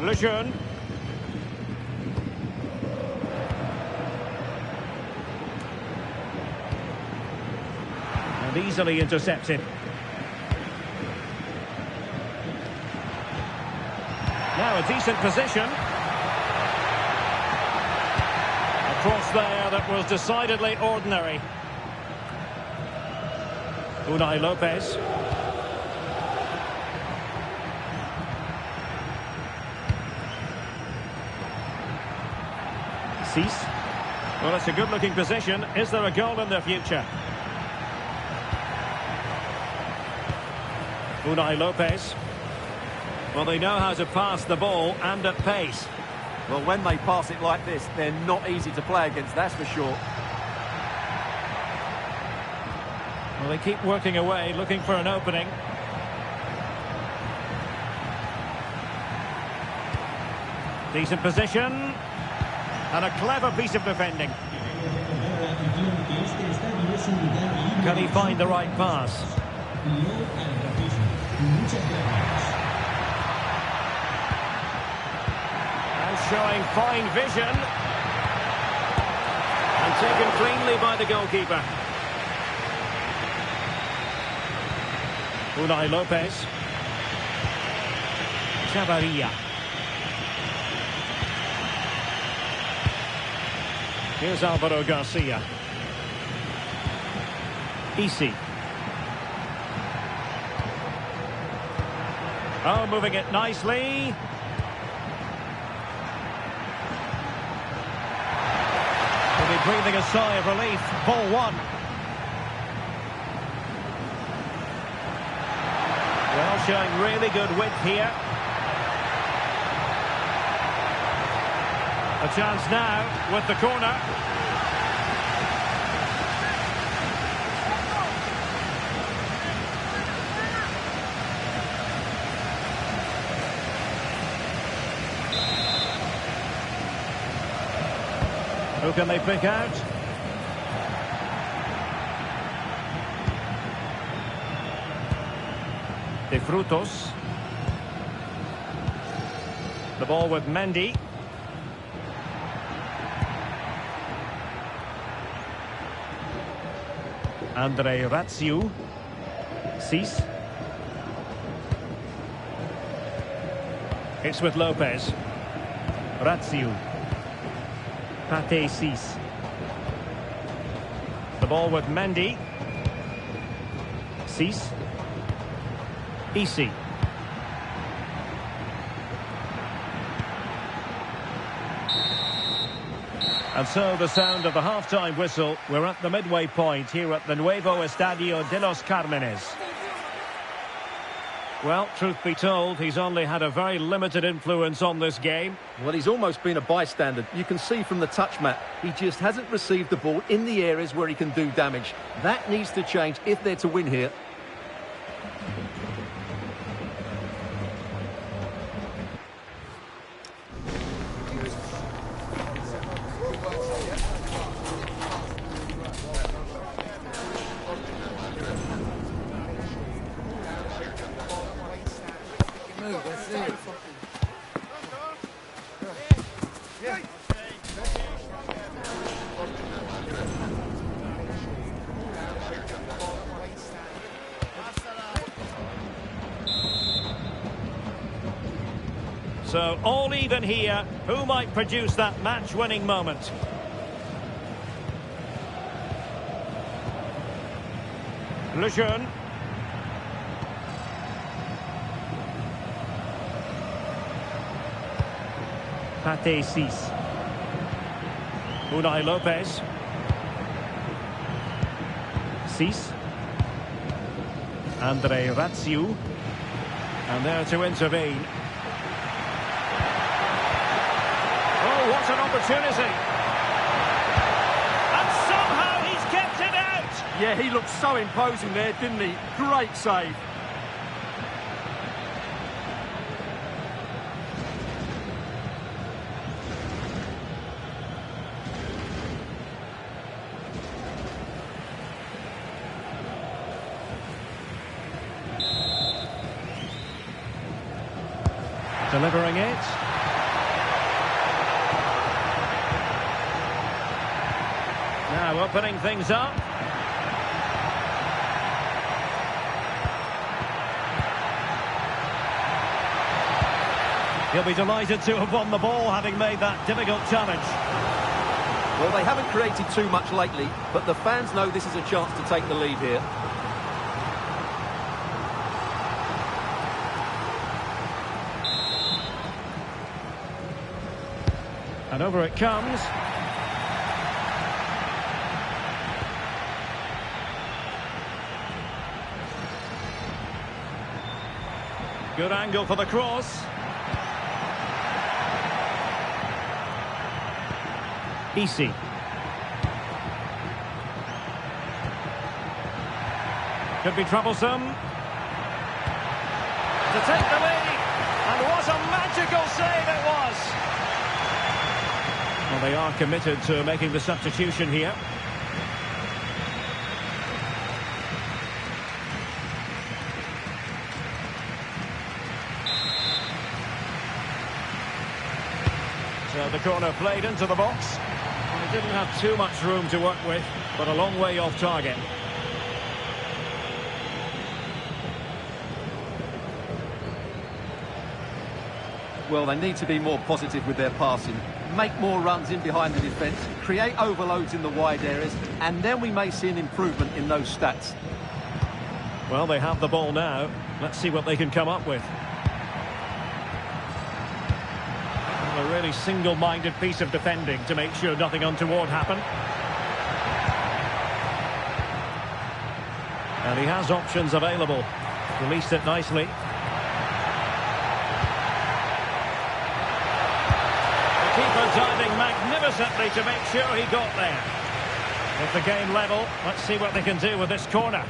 Lejeune. And easily intercepted. Now a decent position. A cross there that was decidedly ordinary. Unai Lopez. Cease. Well, it's a good-looking position. Is there a goal in the future? Unai Lopez. Well, they know how to pass the ball and at pace. Well, when they pass it like this, they're not easy to play against, that's for sure. Well, they keep working away, looking for an opening. Decent position. And a clever piece of defending. Can he find the right pass? Muchas gracias. And showing fine vision. And taken cleanly by the goalkeeper. Unai Lopez. Chavarria. Here's Alvaro Garcia. Easy. Oh, moving it nicely. Will be breathing a sigh of relief. Ball one. Well, showing really good width here. A chance now with the corner. Who can they pick out? De Frutos. The ball with Mendy. Andre Ratsiu. Cis. It's with Lopez. Ratsiu. Pate Cis. The ball with Mendy. Cis. Easy. And so the sound of the half-time whistle. We're at the midway point here at the Nuevo Estadio de los Cármenes. Well, truth be told, he's only had a very limited influence on this game. Well, he's almost been a bystander. You can see from the touch map, he just hasn't received the ball in the areas where he can do damage. That needs to change if they're to win here. So all even here. Who might produce that match-winning moment? Lejeune. Pate Cis. Unai Lopez. Cis. Andre Ratsiu. And there to intervene. Oh, what an opportunity. And somehow he's kept it out. Yeah, he looked so imposing there, didn't he? Great save. Delivering it. Now opening things up. He'll be delighted to have won the ball, having made that difficult challenge. Well, they haven't created too much lately, but the fans know this is a chance to take the lead here. And over it comes. Good angle for the cross. Easy. Could be troublesome. To take the lead. And what a magical save it was. Well, they are committed to making the substitution here. the corner played into the box. Well, he didn't have too much room to work with, but a long way off target. Well, they need to be more positive with their passing. Make more runs in behind the defence, create overloads in the wide areas, and then we may see an improvement in those stats. Well, they have the ball now. Let's see what they can come up with. Well, a really single-minded piece of defending to make sure nothing untoward happened. And he has options available. Released it nicely. Keeper diving magnificently to make sure he got there. With the game level, let's see what they can do with this corner.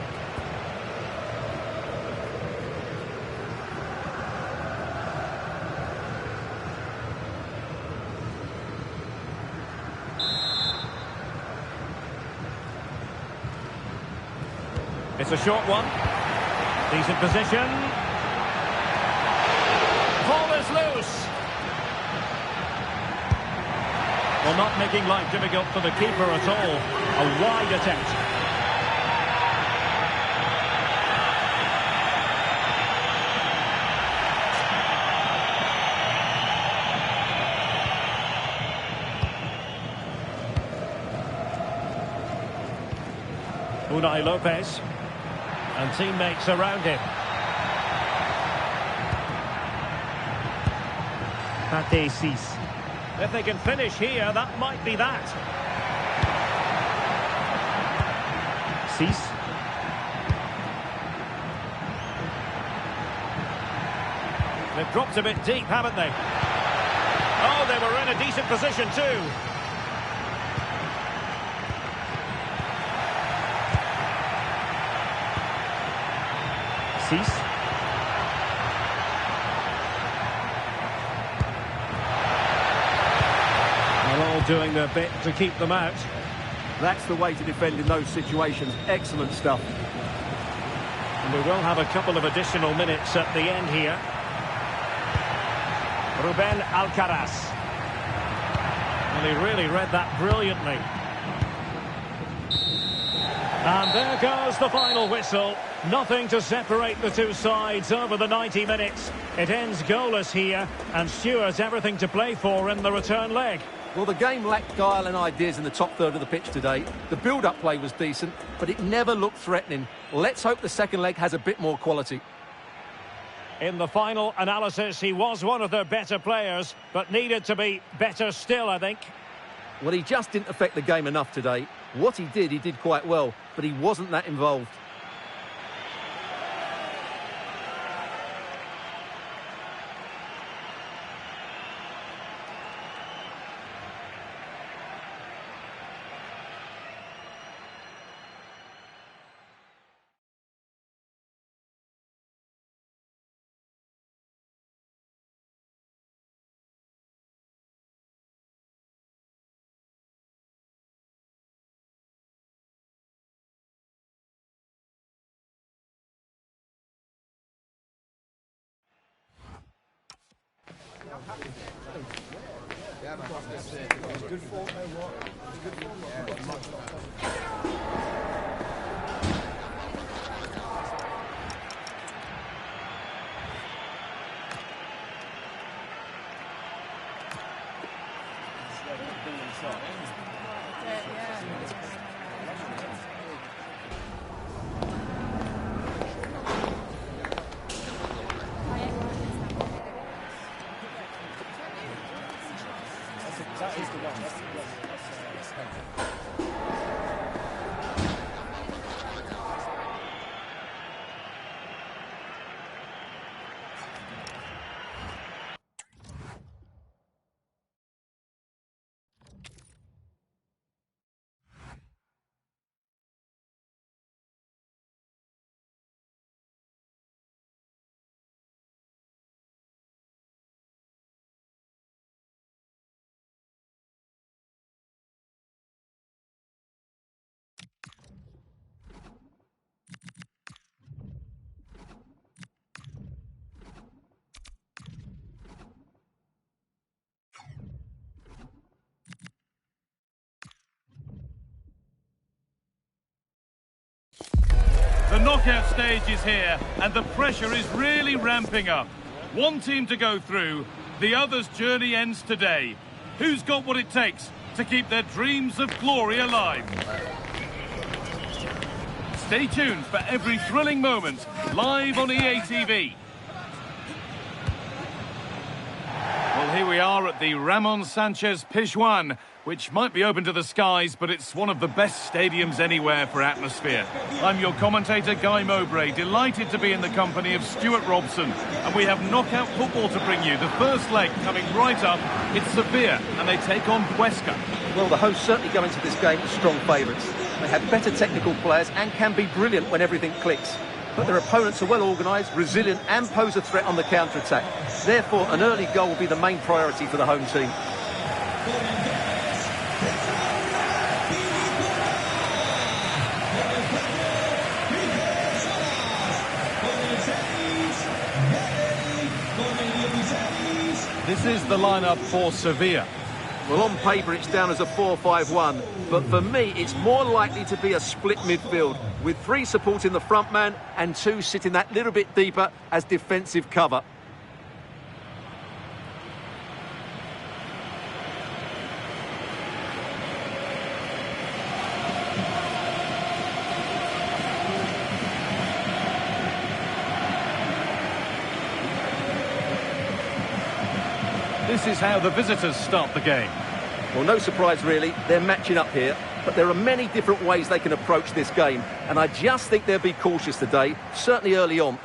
It's a short one. Decent position. Ball is loose. Well, not making life difficult for the keeper at all. A wide attempt. Unai Lopez. And teammates around him. Pate Cis. If they can finish here, that might be that. Cis. They've dropped a bit deep, haven't they? Oh, they were in a decent position too. Cis. All doing their bit to keep them out. That's the way to defend in those situations. Excellent stuff. And we will have a couple of additional minutes at the end here. Ruben Alcaraz. And he really read that brilliantly. And there goes the final whistle. Nothing to separate the two sides over the 90 minutes. It ends goalless here, and Stewart's everything to play for in the return leg. Well, the game lacked guile and ideas in the top third of the pitch today. The build-up play was decent, but it never looked threatening. Let's hope the second leg has a bit more quality. In the final analysis, he was one of their better players, but needed to be better still, I think. Well, he just didn't affect the game enough today. What he did quite well, but he wasn't that involved. Good form, good form. knockout stage is here, and the pressure is really ramping up. One team to go through, the other's journey ends today. Who's got what it takes to keep their dreams of glory alive? Stay tuned for every thrilling moment, live on EA TV. Well, here we are at the Ramon Sanchez Pizjuan, which might be open to the skies, but it's one of the best stadiums anywhere for atmosphere. I'm your commentator, Guy Mowbray, delighted to be in the company of Stuart Robson. And we have knockout football to bring you. The first leg coming right up, it's Sevilla, and they take on Huesca. Well, the hosts certainly go into this game as strong favourites. They have better technical players and can be brilliant when everything clicks. But their opponents are well organised, resilient and pose a threat on the counter-attack. Therefore, an early goal will be the main priority for the home team. This is the lineup for Sevilla. Well, on paper, it's down as a 4-5-1. But for me, it's more likely to be a split midfield, with 3 supporting the front man and 2 sitting that little bit deeper as defensive cover. This is how the visitors start the game. Well, no surprise really, they're matching up here, but there are many different ways they can approach this game, and I just think they'll be cautious today, certainly early on.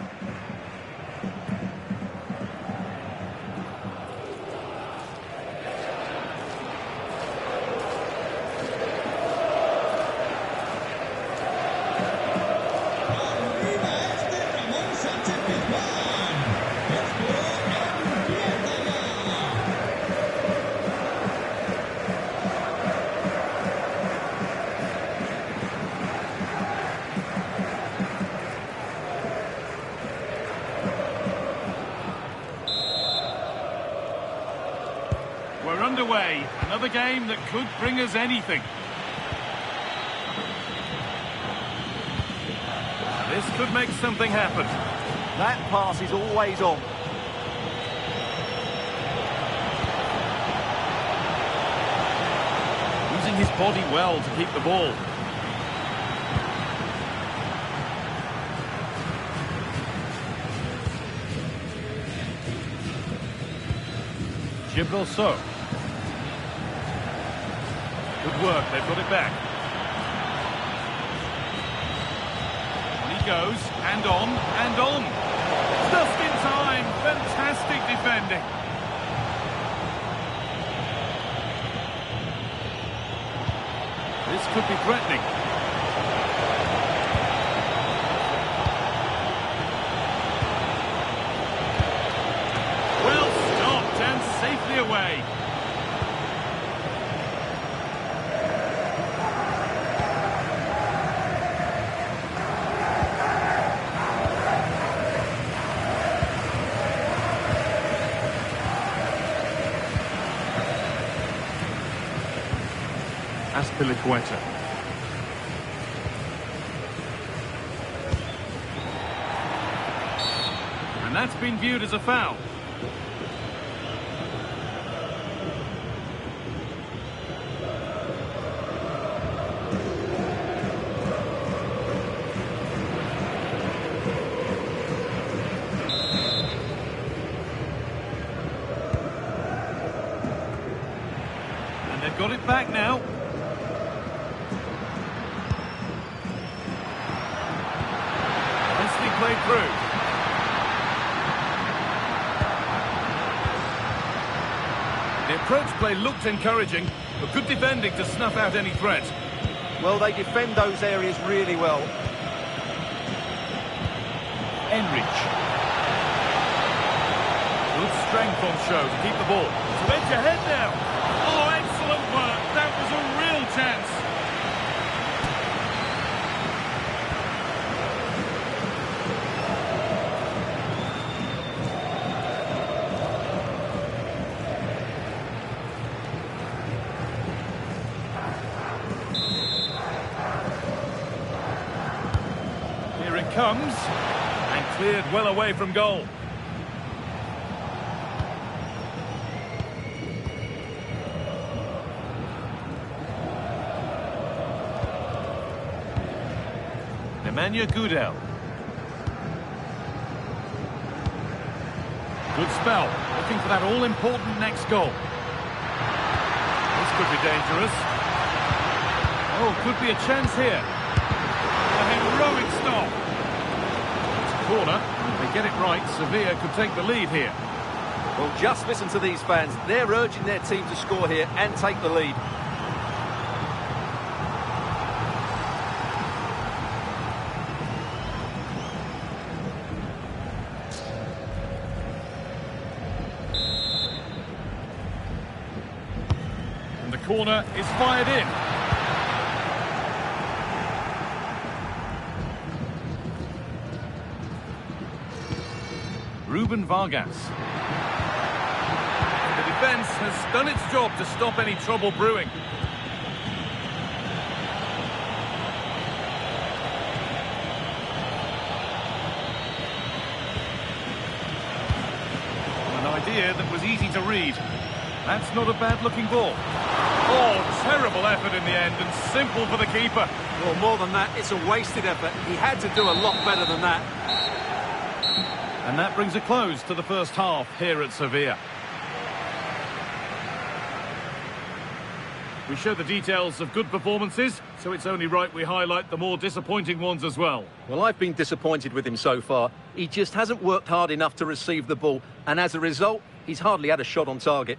We're underway. Another game that could bring us anything. This could make something happen. That pass is always on. Using his body well to keep the ball. Gibraltar. Good work, they've got it back. On he goes, and on, and on. Just in time, fantastic defending. This could be threatening. Well stopped and safely away. Azpilicueta. And that's been viewed as a foul. And they've got it back now. Played through. The approach play looked encouraging, but good defending to snuff out any threat. Well, they defend those areas really well. Enrich. Good strength on show to keep the ball. To edge ahead now. Oh, excellent work. That was a real chance. comes, and cleared well away from goal. Nemanja Gudel. Good spell, looking for that all-important next goal. This could be dangerous. Oh, could be a chance here. A heroic stop. It's a corner. If they get it right, Sevilla could take the lead here. Well, just listen to these fans. They're urging their team to score here and take the lead. And the corner is fired in. Ruben Vargas. The defence has done its job to stop any trouble brewing. An idea that was easy to read. That's not a bad-looking ball. Oh, terrible effort in the end, and simple for the keeper. Well, more than that, it's a wasted effort. He had to do a lot better than that. And that brings a close to the first half here at Sevilla. We show the details of good performances, so it's only right we highlight the more disappointing ones as well. Well, I've been disappointed with him so far. He just hasn't worked hard enough to receive the ball, and as a result, he's hardly had a shot on target.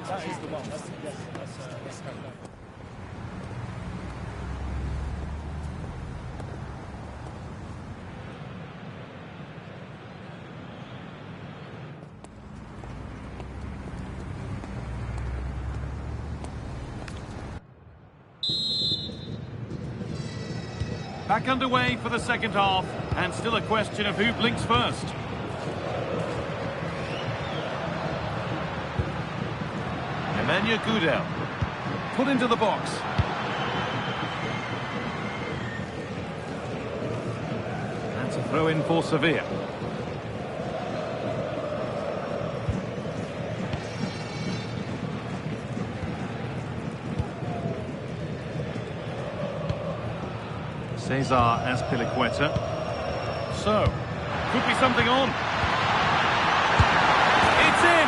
That is the one. That's Back underway for the second half, and still a question of who blinks first. Nemanja Gudel, put into the box. That's a throw-in for Sevilla. Cesar Azpilicueta. So, could be something on. It's in!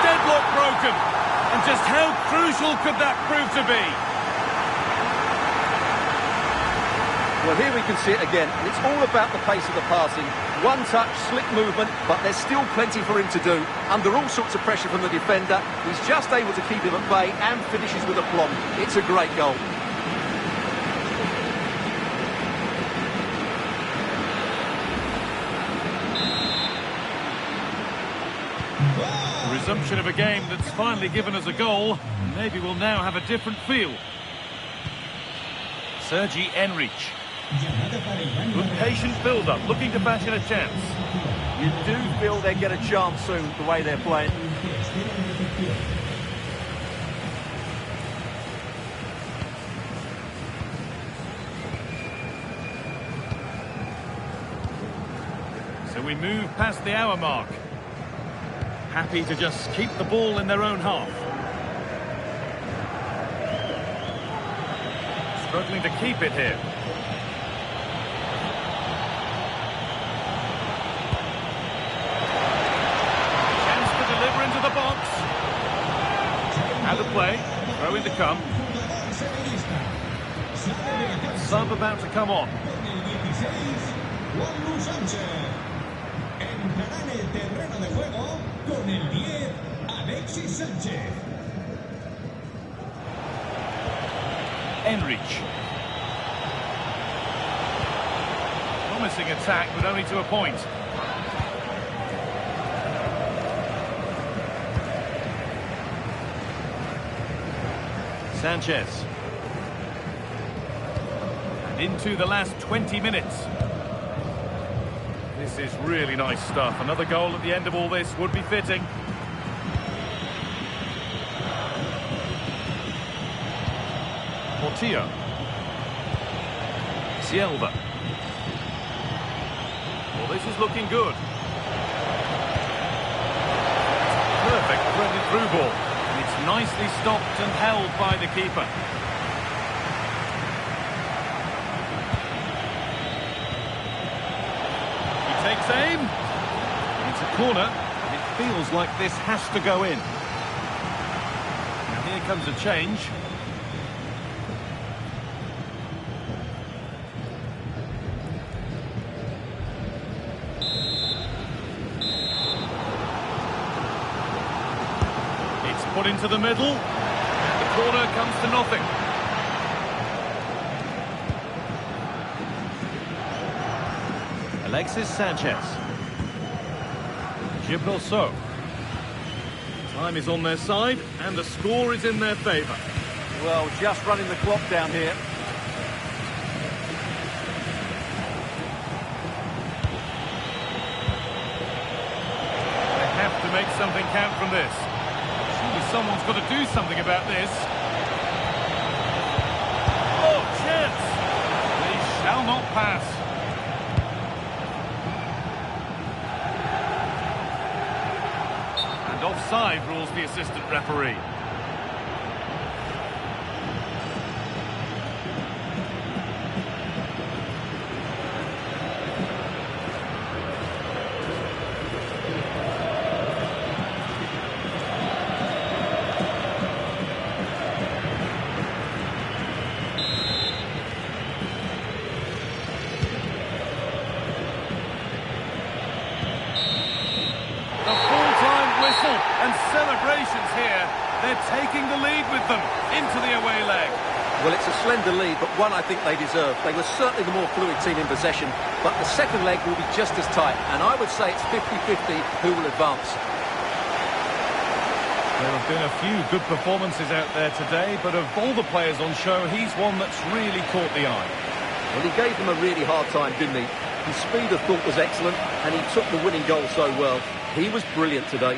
Deadlock broken! And just how crucial could that prove to be? Well, here we can see it again, and it's all about the pace of the passing. One touch, slick movement, but there's still plenty for him to do. Under all sorts of pressure from the defender, he's just able to keep him at bay and finishes with aplomb. It's a great goal. Resumption of a game that's finally given us a goal. Maybe we'll now have a different feel. Sergi Enrich. Good patient build-up, looking to bash in a chance. You do feel they get a chance soon, the way they're playing. So we move past the hour mark. Happy to just keep the ball in their own half. Struggling to keep it here. Chance to deliver into the box. Out of play. Throw in to come. Sub about to come on. Entrará en el terreno de juego con el 10, Alexis Sánchez. Enrich. Promising attack, but only to a point. Sanchez. And into the last 20 minutes. This is really nice stuff. Another goal at the end of all this would be fitting. Portillo. Silva. Well, this is looking good. Perfect threaded through ball. And it's nicely stopped and held by the keeper. He takes aim. It's a corner. And it feels like this has to go in. And here comes a change. Put into the middle, and the corner comes to nothing. Alexis Sanchez. Gibroso. Time is on their side, and the score is in their favour. Well, just running the clock down here. They have to make something count from this. Someone's got to do something about this. Oh, chance! They shall not pass. And offside rules the assistant referee. And celebrations here. They're taking the lead with them into the away leg. Well, it's a slender lead, but one I think they deserve. They were certainly the more fluid team in possession, but the second leg will be just as tight, and I would say it's 50-50 who will advance. There have been a few good performances out there today, but of all the players on show, he's one that's really caught the eye. Well, he gave them a really hard time, didn't he? His speed of thought was excellent, and he took the winning goal so well. He was brilliant today.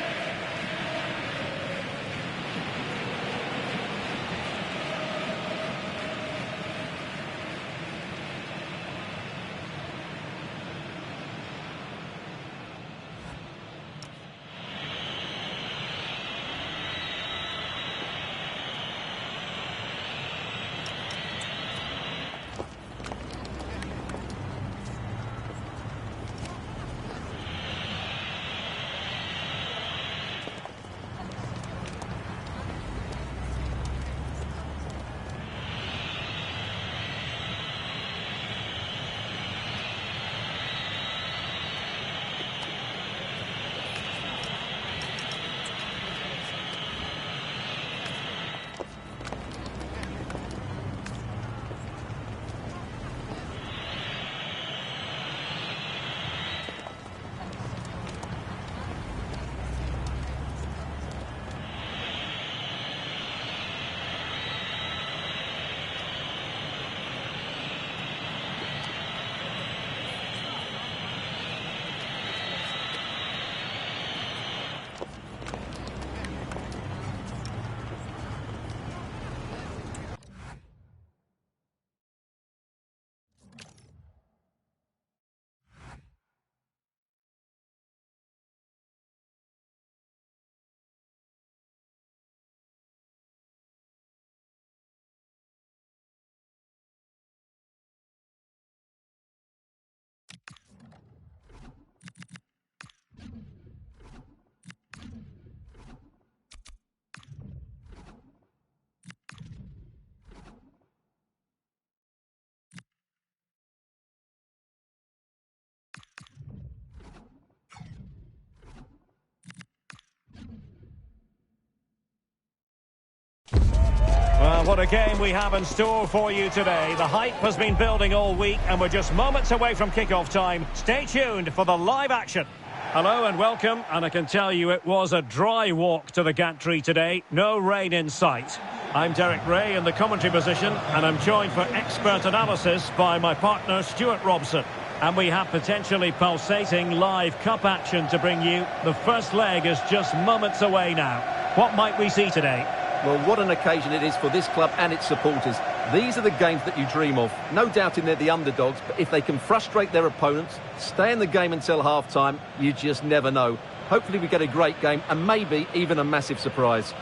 Well, what a game we have in store for you today. The hype has been building all week and we're just moments away from kick-off time. Stay tuned for the live action. Hello and welcome, and I can tell you it was a dry walk to the gantry today. No rain in sight. I'm Derek Ray in the commentary position, and I'm joined for expert analysis by my partner Stuart Robson. And we have potentially pulsating live cup action to bring you. The first leg is just moments away now. What might we see today? Well, what an occasion it is for this club and its supporters. These are the games that you dream of. No doubting they're the underdogs, but if they can frustrate their opponents, stay in the game until half-time, you just never know. Hopefully we get a great game and maybe even a massive surprise.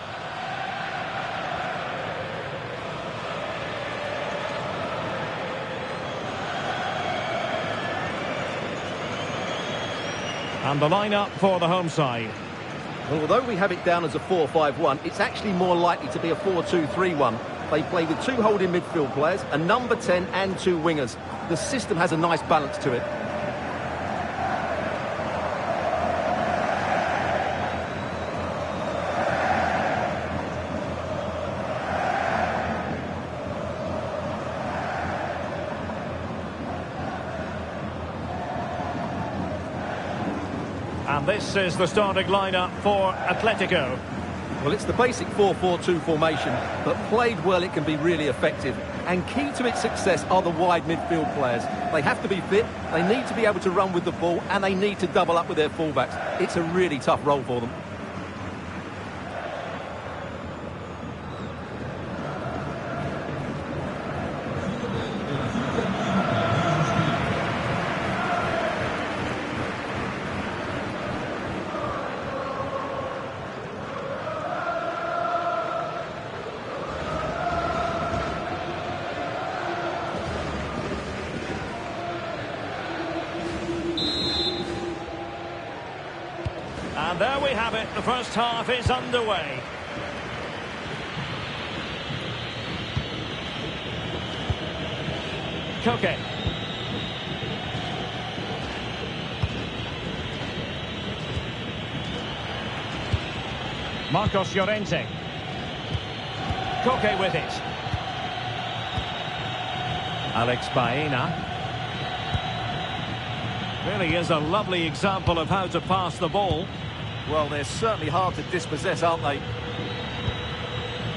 And the lineup for the home side. Well, although we have it down as a 4-5-1, it's actually more likely to be a 4-2-3-1. They play with 2 holding midfield players, a number 10 and 2 wingers. The system has a nice balance to it. And this is the starting lineup for Atletico. Well, it's the basic 4-4-2 formation, but played well it can be really effective. And key to its success are the wide midfield players. They have to be fit, they need to be able to run with the ball, and they need to double up with their fullbacks. It's a really tough role for them. And there we have it. The first half is underway. Koke. Marcos Llorente. Koke with it. Alex Baena. Really is a lovely example of how to pass the ball. Well, they're certainly hard to dispossess, aren't they?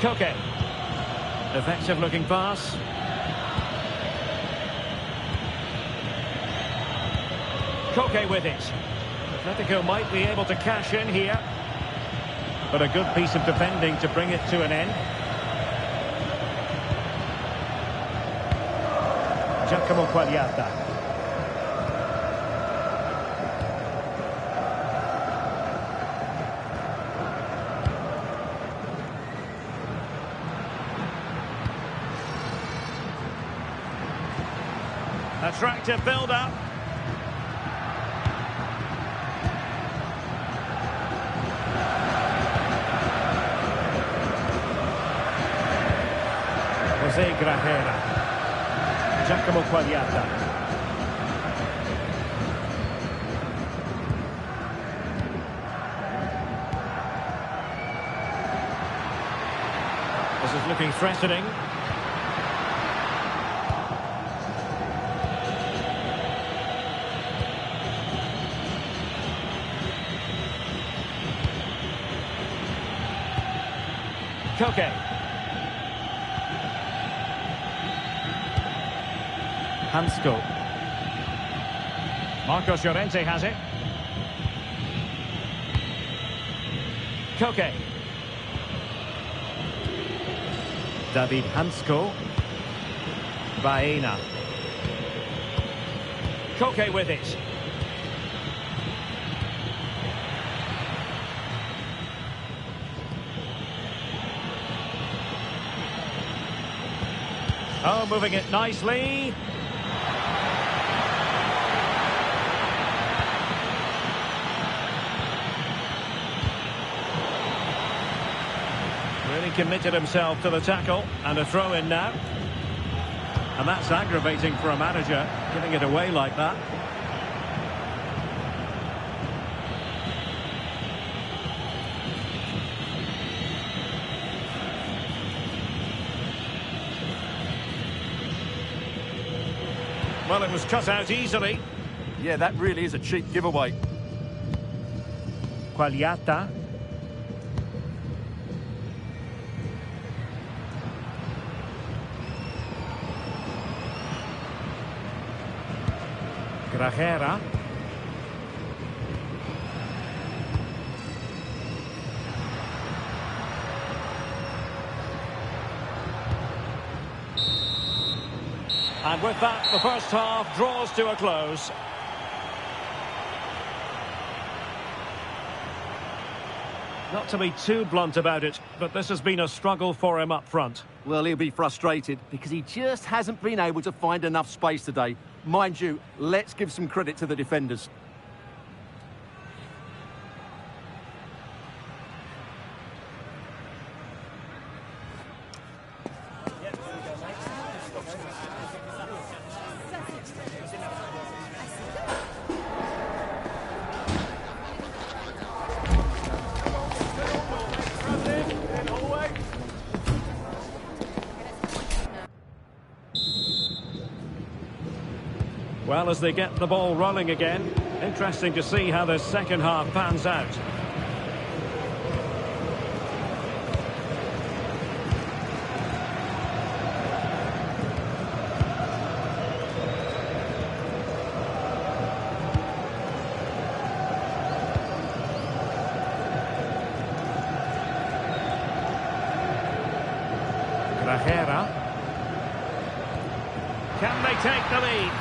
Koke. Effective looking pass. Koke with it. Atletico might be able to cash in here. But a good piece of defending to bring it to an end. Giacomo Quagliata. Attractive build-up. Jose Grajera. Giacomo Quagliata. This is looking threatening. Koke. Hansko. Marcos Llorente has it. Koke. David Hansko. Baena. Koke with it. Oh, moving it nicely. Really committed himself to the tackle, and a throw in now. And that's aggravating for a manager, giving it away like that. Well, it was cut out easily. Yeah, that really is a cheap giveaway. Quagliata. Grajera. And with that, the first half draws to a close. Not to be too blunt about it, but this has been a struggle for him up front. Well, he'll be frustrated because he just hasn't been able to find enough space today. Mind you, let's give some credit to the defenders. Well, as they get the ball rolling again, interesting to see how the second half pans out. Grajera. Can they take the lead?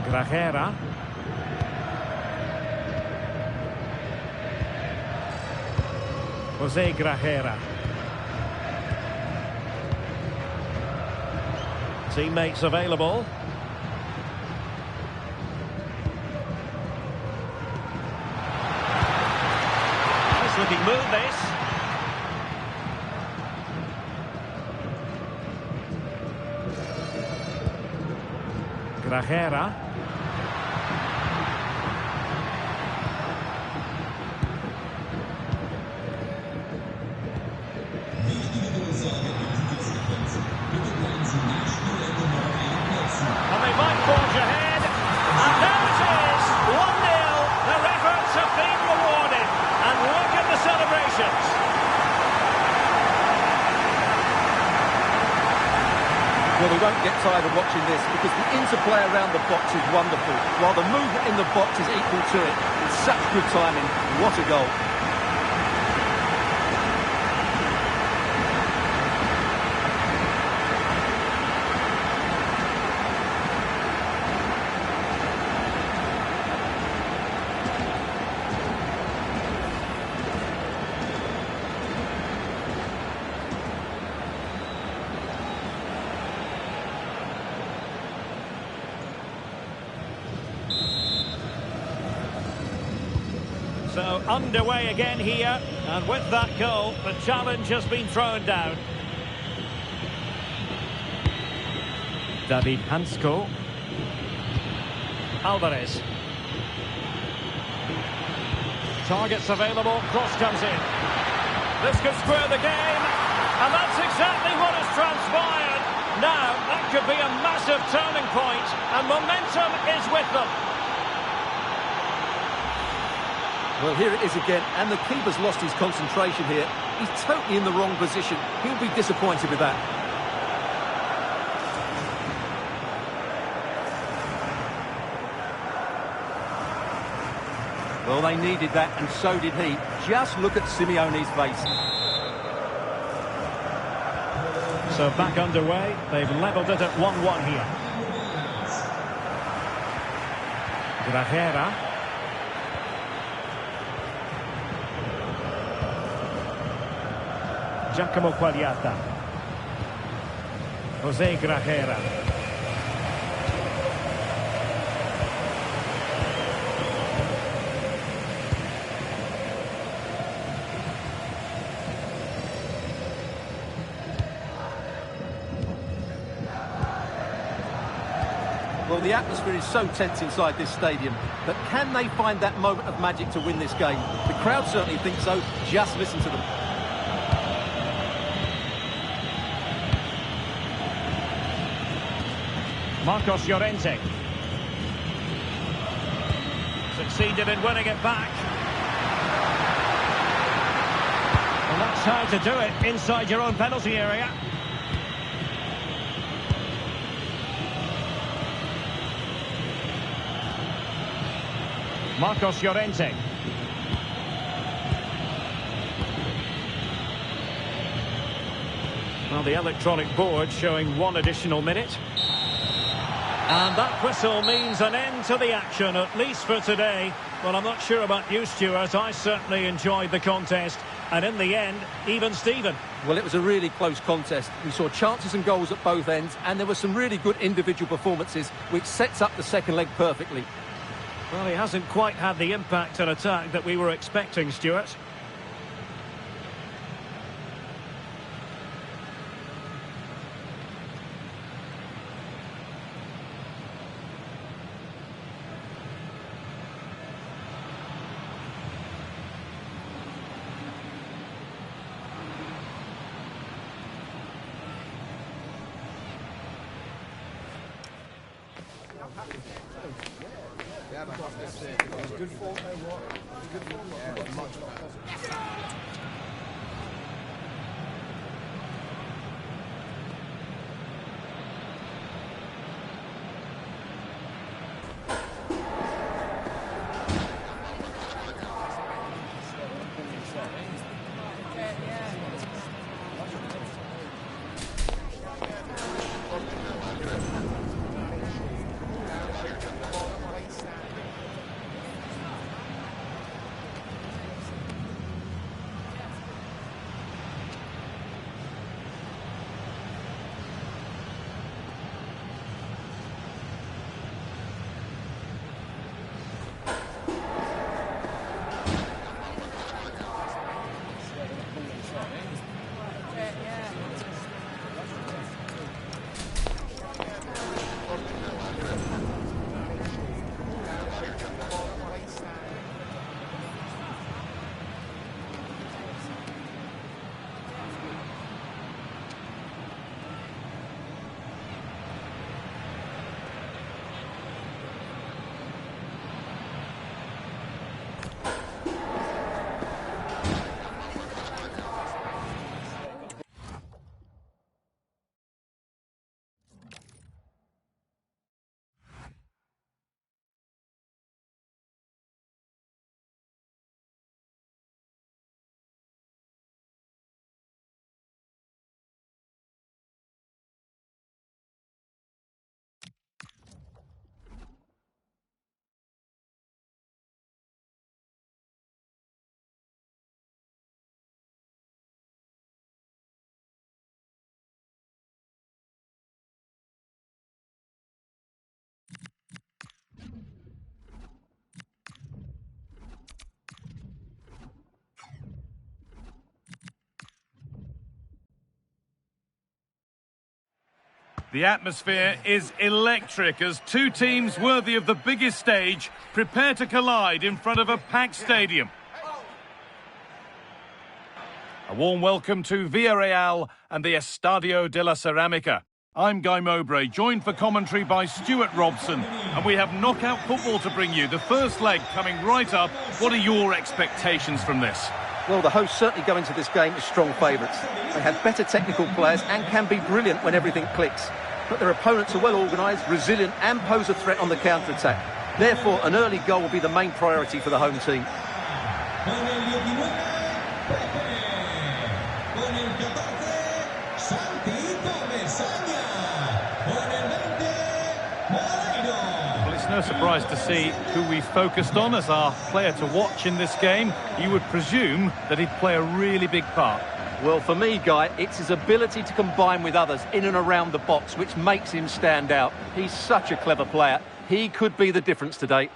Grajera. Jose Grajera. Teammates available. Nice looking move, this. Grajera. And they might forge ahead. And there it is! 1-0. Their efforts have been rewarded. And look at the celebrations. Well, we won't get tired of watching this because the interplay around the box is wonderful, while the movement in the box is equal to it. It's such good timing. What a goal. So underway again here, and with that goal, the challenge has been thrown down. David Hansko. Alvarez. Targets available, cross comes in. This could square the game, and that's exactly what has transpired. Now, that could be a massive turning point, and momentum is with them. Well, here it is again, and the keeper's lost his concentration here. He's totally in the wrong position. He'll be disappointed with that. Well, they needed that, and so did he. Just look at Simeone's face. So back underway, they've levelled it at 1-1 here. Grajera. Giacomo Quagliata. Jose Grajera. Well, the atmosphere is so tense inside this stadium, but can they find that moment of magic to win this game? The crowd certainly think so. Just listen to them. Marcos Llorente. Succeeded in winning it back. Well, that's how to do it inside your own penalty area. Marcos Llorente. Well, the electronic board showing 1 additional minute. And that whistle means an end to the action, at least for today. Well, I'm not sure about you, Stuart. I certainly enjoyed the contest. And in the end, even Steven. Well, it was a really close contest. We saw chances and goals at both ends, and there were some really good individual performances, which sets up the second leg perfectly. Well, he hasn't quite had the impact and attack that we were expecting, Stuart. Good form, good form. The atmosphere is electric as two teams worthy of the biggest stage prepare to collide in front of a packed stadium. A warm welcome to Villarreal and the Estadio de la Ceramica. I'm Guy Mowbray, joined for commentary by Stuart Robson, and we have knockout football to bring you. The first leg coming right up. What are your expectations from this? Well, the hosts certainly go into this game as strong favourites. They have better technical players and can be brilliant when everything clicks. But their opponents are well organised, resilient and pose a threat on the counter-attack. Therefore, an early goal will be the main priority for the home team. Well, it's no surprise to see who we focused on as our player to watch in this game. You would presume that he'd play a really big part. Well, for me, Guy, it's his ability to combine with others in and around the box which makes him stand out. He's such a clever player. He could be the difference today.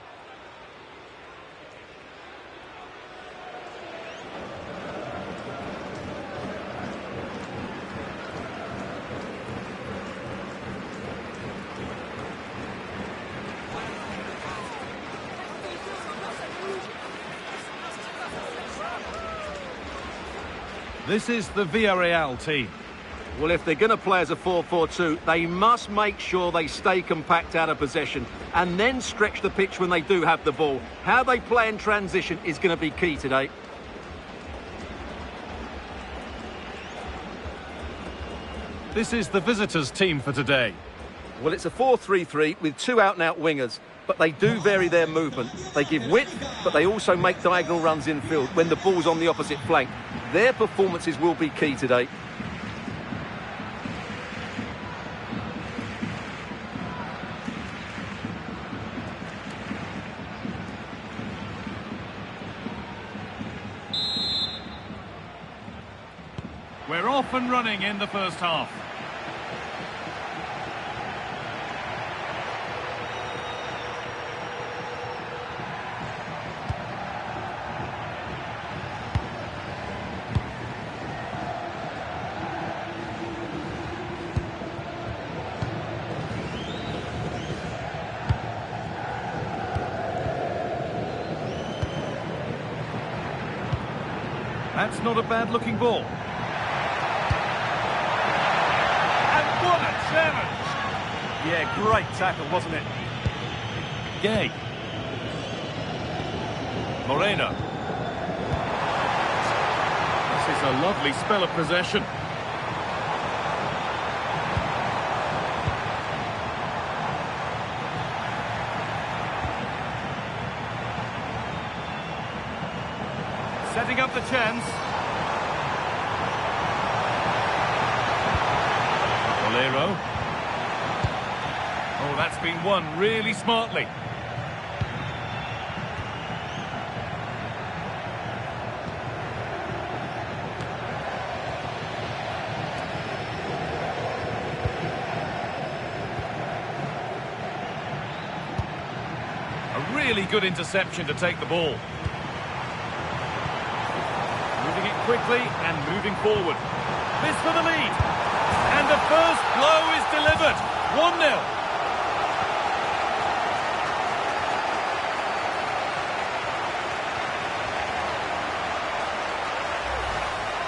This is the Villarreal team. Well, if they're going to play as a 4-4-2, they must make sure they stay compact out of possession and then stretch the pitch when they do have the ball. How they play in transition is going to be key today. This is the visitors' team for today. Well, it's a 4-3-3 with two out-and-out wingers, but they do vary their movement. They give width, but they also make diagonal runs infield when the ball's on the opposite flank. Their performances will be key today. We're off and running in the first half. That's not a bad-looking ball. What a challenge! Yeah, great tackle, wasn't it? Gay. Moreno. This is a lovely spell of possession. Setting up the chance. Oh, that's been won really smartly. A really good interception to take the ball. Moving it quickly and moving forward. This for the lead. And the first blow is delivered. 1-0.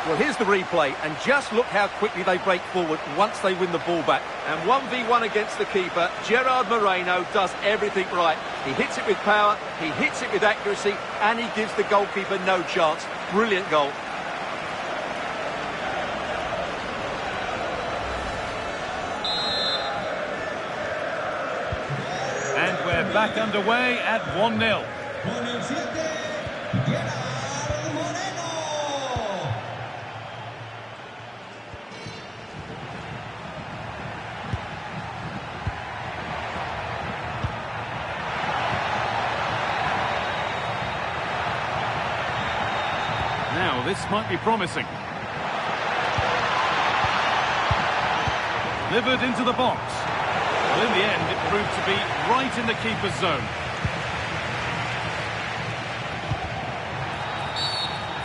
Well, here's the replay, and just look how quickly they break forward once they win the ball back. And 1v1 against the keeper, Gerard Moreno does everything right. He hits it with power, he hits it with accuracy, and he gives the goalkeeper no chance. Brilliant goal. Back underway at 1-0. Con el 7, Gerard Moreno. Now, this might be promising. Delivered into the box. Well, in the end, it proved to be right in the keeper's zone.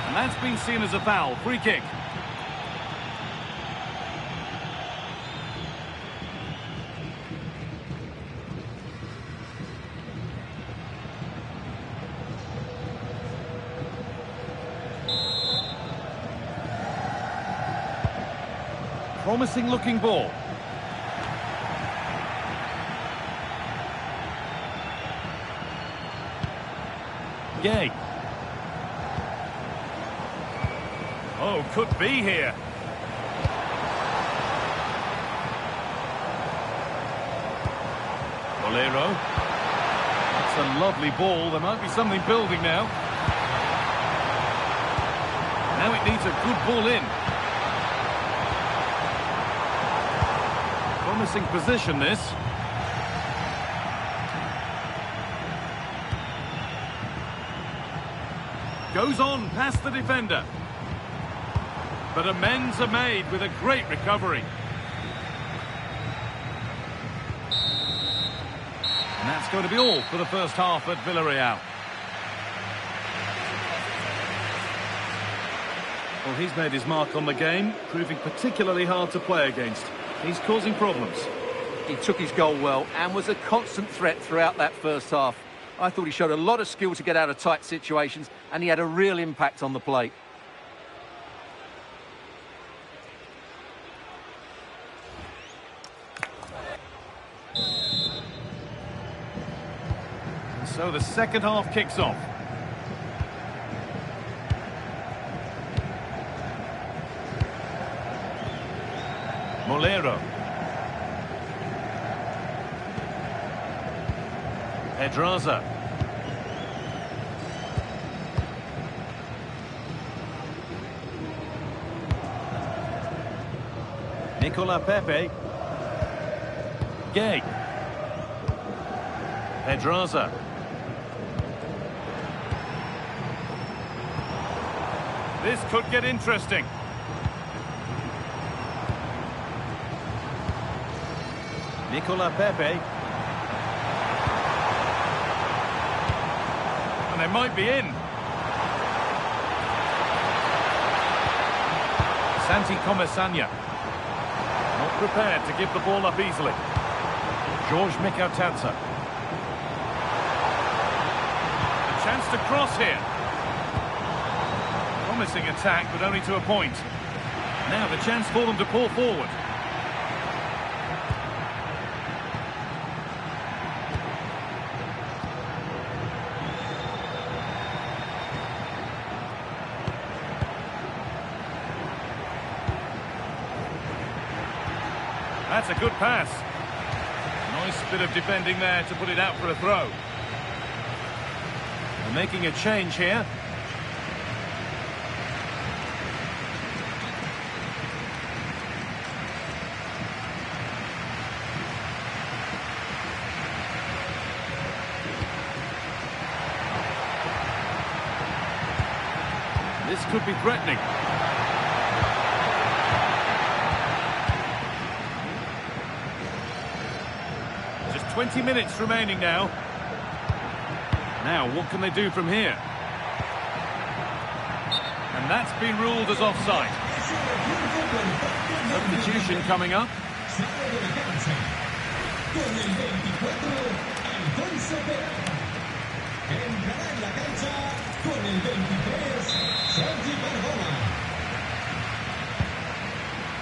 And that's been seen as a foul. Free kick. Promising looking ball. Gay. Oh, could be here. Bolero. That's a lovely ball. There might be something building now. Now it needs a good ball in. Promising position, this. Goes on past the defender. But amends are made with a great recovery. And that's going to be all for the first half at Villarreal. Well, he's made his mark on the game, proving particularly hard to play against. He's causing problems. He took his goal well and was a constant threat throughout that first half. I thought he showed a lot of skill to get out of tight situations, and he had a real impact on the plate. And so the second half kicks off. Molero. Pedraza. Nicola Pepe. Gay. Pedraza. This could get interesting. Nicola Pepe. And they might be in. Santi Comesaña. Not prepared to give the ball up easily. George Mikautanza. A chance to cross here. Promising attack, but only to a point. Now the chance for them to pull forward. That's a good pass. Nice bit of defending there to put it out for a throw. They're making a change here. This could be threatening. Just 20 minutes remaining now. Now, what can they do from here? And that's been ruled as offside. Substitution coming up.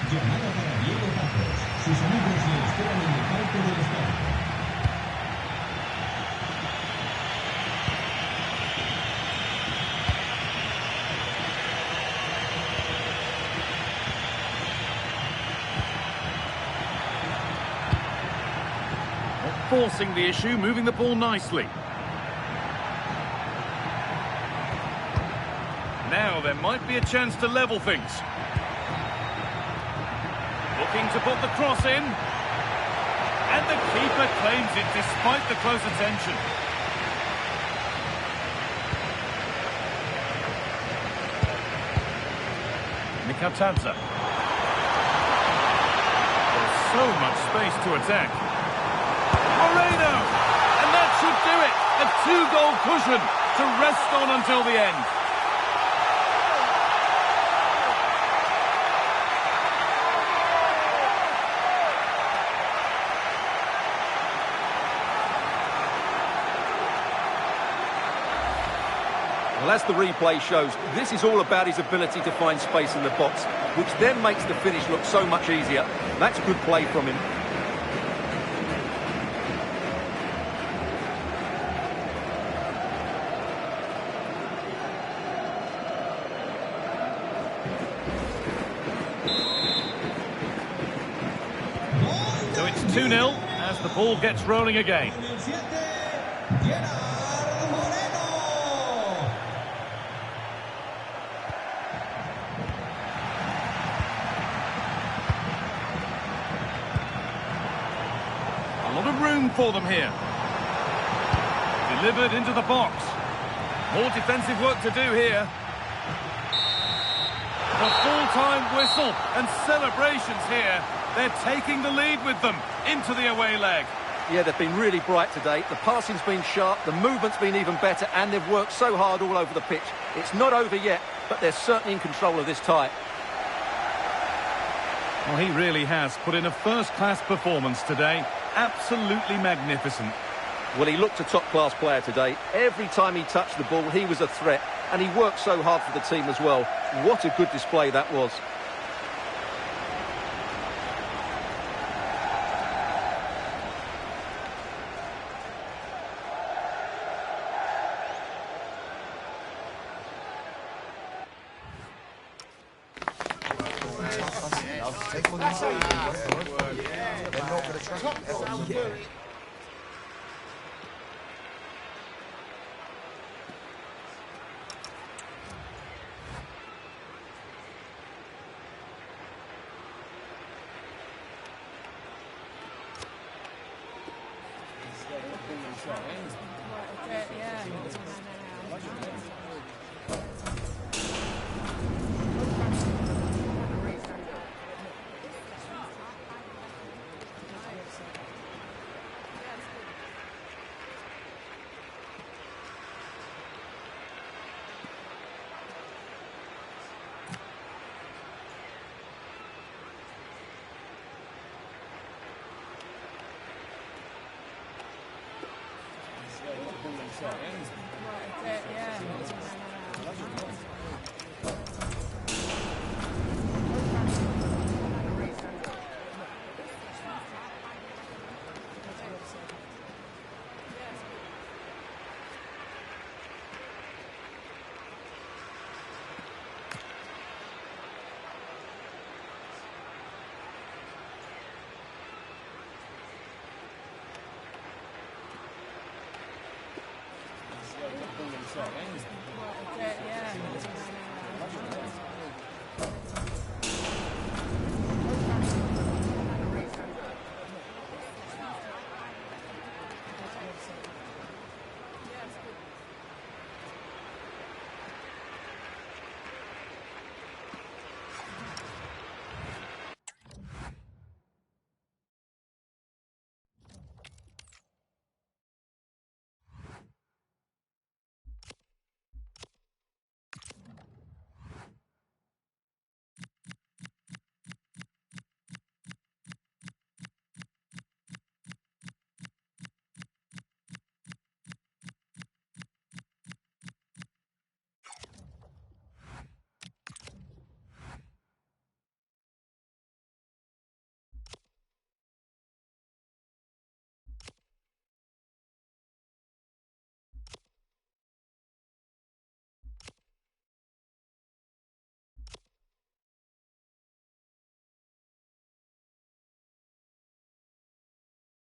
Llamada para Diego Patos. Sus amigos le esperan en el palco del estadio. Not forcing the issue, moving the ball nicely. Now there might be a chance to level things. Looking to put the cross in. And the keeper claims it despite the close attention. Mikautanza. There's so much space to attack. Moreno! And that should do it! A two-goal cushion to rest on until the end. Well, as the replay shows, this is all about his ability to find space in the box, which then makes the finish look so much easier. That's good play from him. So it's 2-0 as the ball gets rolling again. A lot of room for them here. Delivered into the box. More defensive work to do here. The full-time whistle and celebrations here. They're taking the lead with them into the away leg. Yeah, they've been really bright today. The passing's been sharp, the movement's been even better, and they've worked so hard all over the pitch. It's not over yet, but they're certainly in control of this tie. Well, he really has put in a first-class performance today. Absolutely magnificent. Well, he looked a top-class player today. Every time he touched the ball, he was a threat, and he worked so hard for the team as well. What a good display that was. Take one of these. They're not going to try. Yeah.